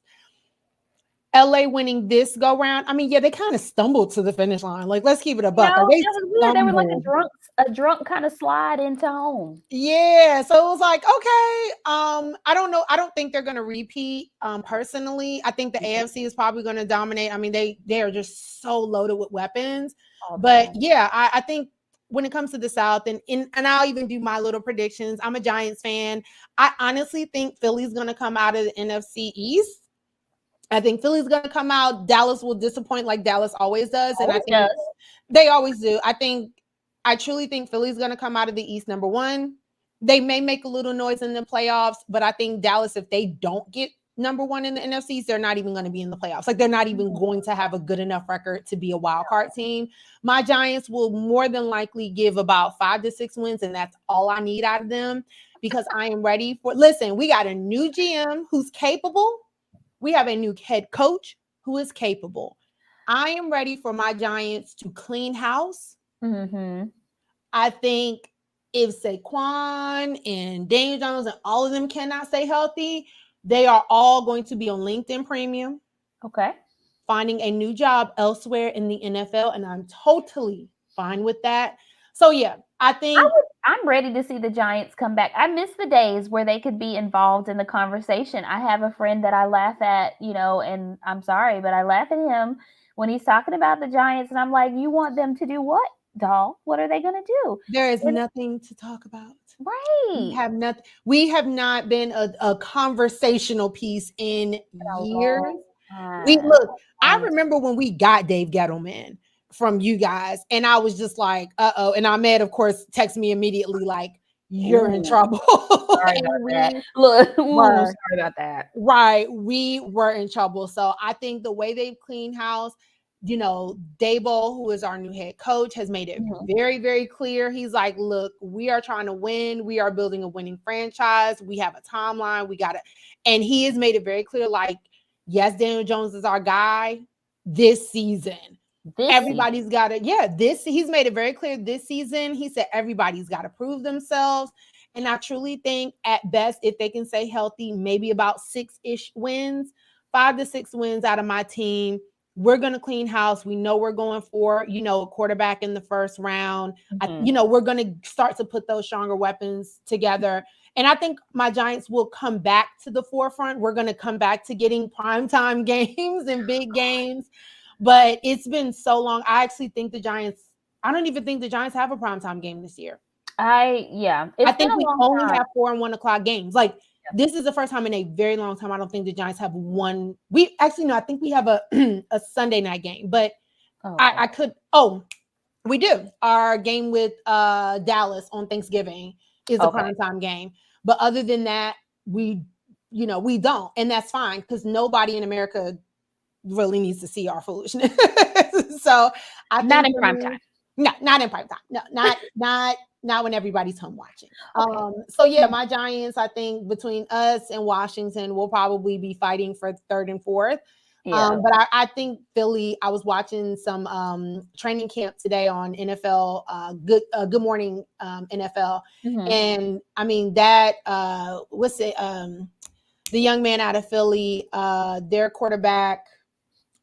Speaker 1: LA winning this go round. I mean, yeah, they kind of stumbled to the finish line. Like, let's keep it a
Speaker 2: You
Speaker 1: buck. Like,
Speaker 2: know,
Speaker 1: they
Speaker 2: that was weird. They were like
Speaker 1: stumbled.
Speaker 2: a drunk kind of slide into home.
Speaker 1: Yeah, so it was like, okay, I don't know. I don't think they're going to repeat. Personally, I think the AFC is probably going to dominate. I mean, they are just so loaded with weapons.
Speaker 2: All
Speaker 1: But
Speaker 2: time.
Speaker 1: yeah, I think when it comes to the South, and I'll even do my little predictions. I'm a Giants fan. I honestly think Philly's going to come out of the NFC East. I think Philly's going to come out. Dallas will disappoint like Dallas always does, and I
Speaker 2: Always
Speaker 1: think
Speaker 2: does.
Speaker 1: they always do. I truly think Philly's going to come out of the East number one. They may make a little noise in the playoffs, but I think Dallas, if they don't get number one in the NFCs, they're not even going to be in the playoffs. Like they're not even going to have a good enough record to be a wild card team. My Giants will more than likely give about 5 to 6 wins, and that's all I need out of them because I am ready for. Listen, we got a new GM who's capable. We have a new head coach who is capable. I am ready for my Giants to clean house.
Speaker 2: Mm-hmm.
Speaker 1: I think if Saquon and Daniel Jones and all of them cannot stay healthy, they are all going to be on LinkedIn Premium,
Speaker 2: Okay.
Speaker 1: finding a new job elsewhere in the NFL, and I'm totally fine with that. So yeah, I think
Speaker 2: I'm ready to see the Giants come back. I miss the days where they could be involved in the conversation. I have a friend that I laugh at, and I'm sorry, but I laugh at him when he's talking about the Giants, and I'm like, you want them to do what, doll? What are they going to do?
Speaker 1: there is
Speaker 2: And,
Speaker 1: nothing to talk about.
Speaker 2: right.
Speaker 1: We have not been a conversational piece in
Speaker 2: A
Speaker 1: years.
Speaker 2: long
Speaker 1: We
Speaker 2: time.
Speaker 1: look, I
Speaker 2: Long
Speaker 1: remember when we got Dave Gettleman from you guys, and I was just like, uh-oh. And Ahmed, of course, texted me immediately, like, you're in
Speaker 2: Ooh,
Speaker 1: trouble.
Speaker 2: sorry
Speaker 1: And
Speaker 2: about that.
Speaker 1: we
Speaker 2: Look, ooh,
Speaker 1: were
Speaker 2: sorry about that.
Speaker 1: right. We were in trouble. So I think the way they've cleaned house, Dabo, who is our new head coach, has made it
Speaker 2: Mhm.
Speaker 1: very, very clear. He's like, look, we are trying to win. We are building a winning franchise. We have a timeline. We got to, and he has made it very clear, like, yes, Daniel Jones is our guy this season.
Speaker 2: This season.
Speaker 1: Everybody's got to, yeah, he's made it very clear this season. He said everybody's got to prove themselves. And I truly think at best, if they can stay healthy, maybe about 6-ish wins, 5 to 6 wins out of my team. We're going to clean house. We know we're going for, a quarterback in the first round.
Speaker 2: Mhm.
Speaker 1: We're going to start to put those stronger weapons together. And I think my Giants will come back to the forefront. We're going to come back to getting primetime games and big games. But it's been so long. I actually think I don't even think the Giants have a primetime game this year.
Speaker 2: Yeah,
Speaker 1: I
Speaker 2: it's been
Speaker 1: think
Speaker 2: a
Speaker 1: we
Speaker 2: long
Speaker 1: only
Speaker 2: time.
Speaker 1: have 4 and 1 o'clock games. Like this is the first time in a very long time. I don't think the Giants have one. We actually no, I think we have a a Sunday night game, but
Speaker 2: Oh, okay.
Speaker 1: I could. Oh, we do. Our game with Dallas on Thanksgiving is a
Speaker 2: Okay.
Speaker 1: primetime game, but other than that, we don't, and that's fine because nobody in America really needs to see our foolishness. So I
Speaker 2: Not
Speaker 1: think
Speaker 2: in
Speaker 1: for
Speaker 2: prime
Speaker 1: me,
Speaker 2: time.
Speaker 1: no, not in prime time. No, not when everybody's home watching.
Speaker 2: Okay.
Speaker 1: So yeah, my Giants, I think between us and Washington, will probably be fighting for third and fourth.
Speaker 2: Yeah.
Speaker 1: But I think Philly. I was watching some training camp today on NFL. Good morning NFL,
Speaker 2: Mhm.
Speaker 1: and I mean that what's it? The young man out of Philly, their quarterback.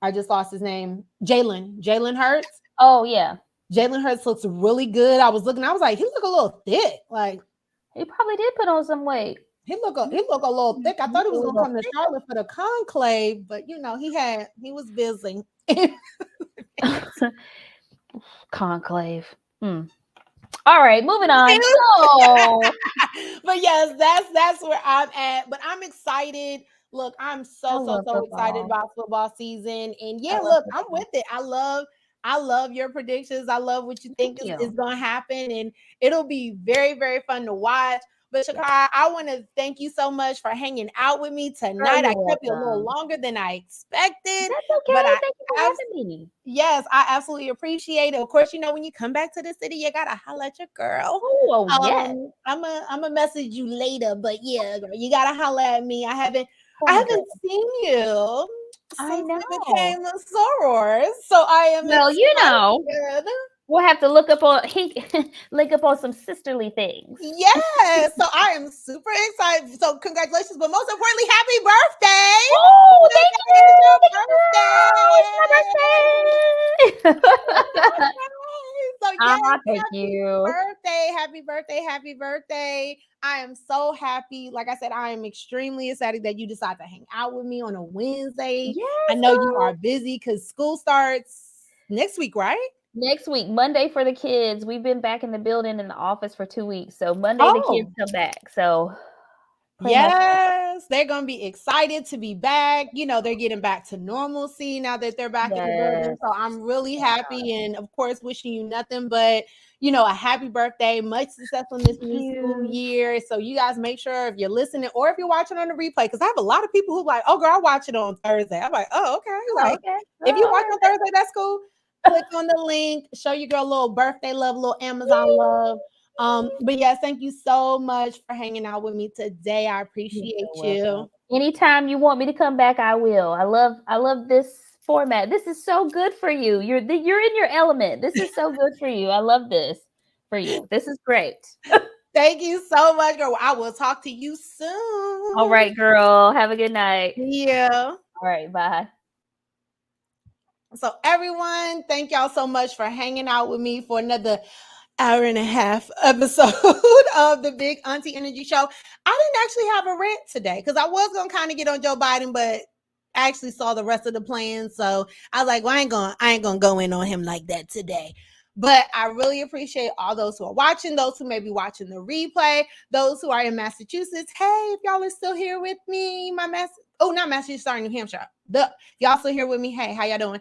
Speaker 1: I just lost his name. Jalen Hurts.
Speaker 2: Oh, yeah.
Speaker 1: Jalen Hurts looks really good. I was like, he look a little thick. Like
Speaker 2: He probably did put on some weight.
Speaker 1: he look a little thick. I
Speaker 2: He's
Speaker 1: thought he
Speaker 2: a
Speaker 1: was gonna
Speaker 2: little
Speaker 1: come to Charlotte for the conclave, but he was busy.
Speaker 2: thick. Conclave. All right, moving on. So,
Speaker 1: But yes, that's where I'm at. But I'm excited. Look, I'm
Speaker 2: I
Speaker 1: so so
Speaker 2: love
Speaker 1: so excited
Speaker 2: football.
Speaker 1: about football season. And
Speaker 2: I
Speaker 1: yeah,
Speaker 2: love
Speaker 1: look, I'm
Speaker 2: football.
Speaker 1: with it. I love your predictions. I love what you
Speaker 2: Thank
Speaker 1: think is
Speaker 2: you.
Speaker 1: gonna happen, and it'll be very, very fun to watch. But
Speaker 2: Yes.
Speaker 1: Shakara, I want to thank you so much for hanging out with me
Speaker 2: Girl,
Speaker 1: tonight.
Speaker 2: you're
Speaker 1: I kept you a little
Speaker 2: welcome.
Speaker 1: longer than I expected,
Speaker 2: That's
Speaker 1: but
Speaker 2: okay. Thank you for having me.
Speaker 1: yes, I absolutely appreciate it. Of course, when you come back to the city, you gotta holla at your girl.
Speaker 2: Oh, yes.
Speaker 1: I'm a message you later, but yeah, girl, you gotta holla at me. I
Speaker 2: Okay,
Speaker 1: haven't
Speaker 2: girl.
Speaker 1: seen you
Speaker 2: I
Speaker 1: since we
Speaker 2: know.
Speaker 1: became a soror, so I am
Speaker 2: Well,
Speaker 1: excited.
Speaker 2: We'll have to look up on link up on some sisterly things.
Speaker 1: Yes. So I am super excited. So congratulations, but most importantly, happy birthday.
Speaker 2: Oh, thank
Speaker 1: Today is your
Speaker 2: you, girl. It's my birthday.
Speaker 1: So yes,
Speaker 2: Thank you.
Speaker 1: happy birthday, happy birthday. I am so happy. Like I said, I am extremely excited that you decided to hang out with me on a Wednesday. I
Speaker 2: Yes,
Speaker 1: know you
Speaker 2: girl.
Speaker 1: are busy because school starts next week, right?
Speaker 2: Next week, Monday for the kids. We've been back in the building in the office for 2 weeks. So Monday the kids
Speaker 1: Oh,
Speaker 2: come back. So pray my strength.
Speaker 1: yes, they're going to be excited to be back. You know, they're getting back to normalcy now that they're back in the building.
Speaker 2: Yes.
Speaker 1: So I'm really happy and, of course, wishing you nothing but, a happy birthday, much success on this
Speaker 2: Thank
Speaker 1: new school
Speaker 2: you.
Speaker 1: year. So you guys make sure if you're listening or if you're watching on the replay, because I have a lot of people who like, oh, girl, I watch it on Thursday. I'm like, oh, okay.
Speaker 2: Oh,
Speaker 1: Like,
Speaker 2: okay.
Speaker 1: if you watch
Speaker 2: Oh,
Speaker 1: on Thursday, that's cool. Click on the link, show your girl a little birthday love, a little Amazon love. But yes, thank you so much for hanging out with me today. I
Speaker 2: you're
Speaker 1: appreciate
Speaker 2: so welcome.
Speaker 1: you.
Speaker 2: Anytime you want me to come back, I will. I love this format. This is so good for you. You're in your element. This is so good for you. I love this for you. This is great.
Speaker 1: Thank you so much, girl. I will talk to you
Speaker 2: All
Speaker 1: soon.
Speaker 2: right, girl. Have a good night.
Speaker 1: Yeah.
Speaker 2: All right, bye.
Speaker 1: So, everyone, thank y'all so much for hanging out with me for another hour and a half episode of the Big Auntie Energy Show. I didn't actually have a rant today because I was gonna kind of get on Joe Biden, but I actually saw the rest of the plan, so I was like, well, I ain't gonna go in on him like that today. But I really appreciate all those who are watching, those who may be watching the replay, those who are in Massachusetts. Hey, if y'all are still here with me, not Massachusetts, sorry, New Hampshire. Y'all still here with me? Hey, how y'all doing?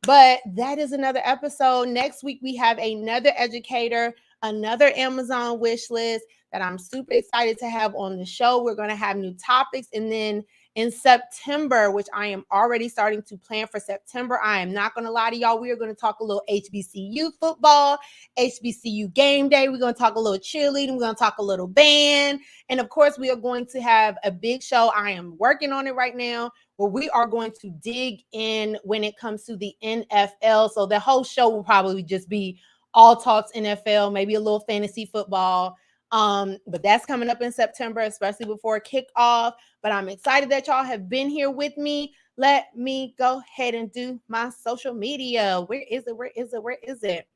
Speaker 1: But that is another episode. Next week, we have another educator, another Amazon wish list that I'm super excited to have on the show. We're going to have new topics. And then in September, which I am already starting to plan for September, I am not going to lie to y'all. We are going to talk a little HBCU football, HBCU game day. We're going to talk a little cheerleading. We're going to talk a little band. And of course, we are going to have a big show. I am working on it right now, where we are going to dig in when it comes to the NFL. So the whole show will probably just be all talks NFL, maybe a little fantasy football. But that's coming up in September, especially before kickoff. But I'm excited that y'all have been here with me. Let me go ahead and do my social media. Where is it? Where is it? Where is it?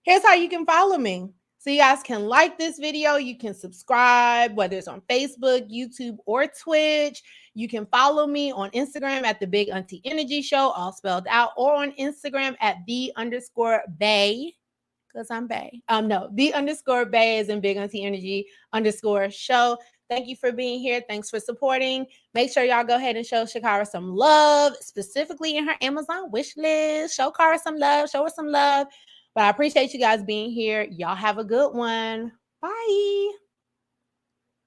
Speaker 1: Here's how you can follow me. So you guys can like this video. You can subscribe, whether it's on Facebook, YouTube, or Twitch. You can follow me on Instagram at the Big Auntie Energy Show, all spelled out, or on Instagram at the_Bay, because I'm Bay. No, the_Bay is in Big Auntie Energy _show. Thank you for being here. Thanks for supporting. Make sure y'all go ahead and show Shakara some love, specifically in her Amazon wish list. Show Kara some love. Show her some love. But I appreciate you guys being here. Y'all have a good one. Bye.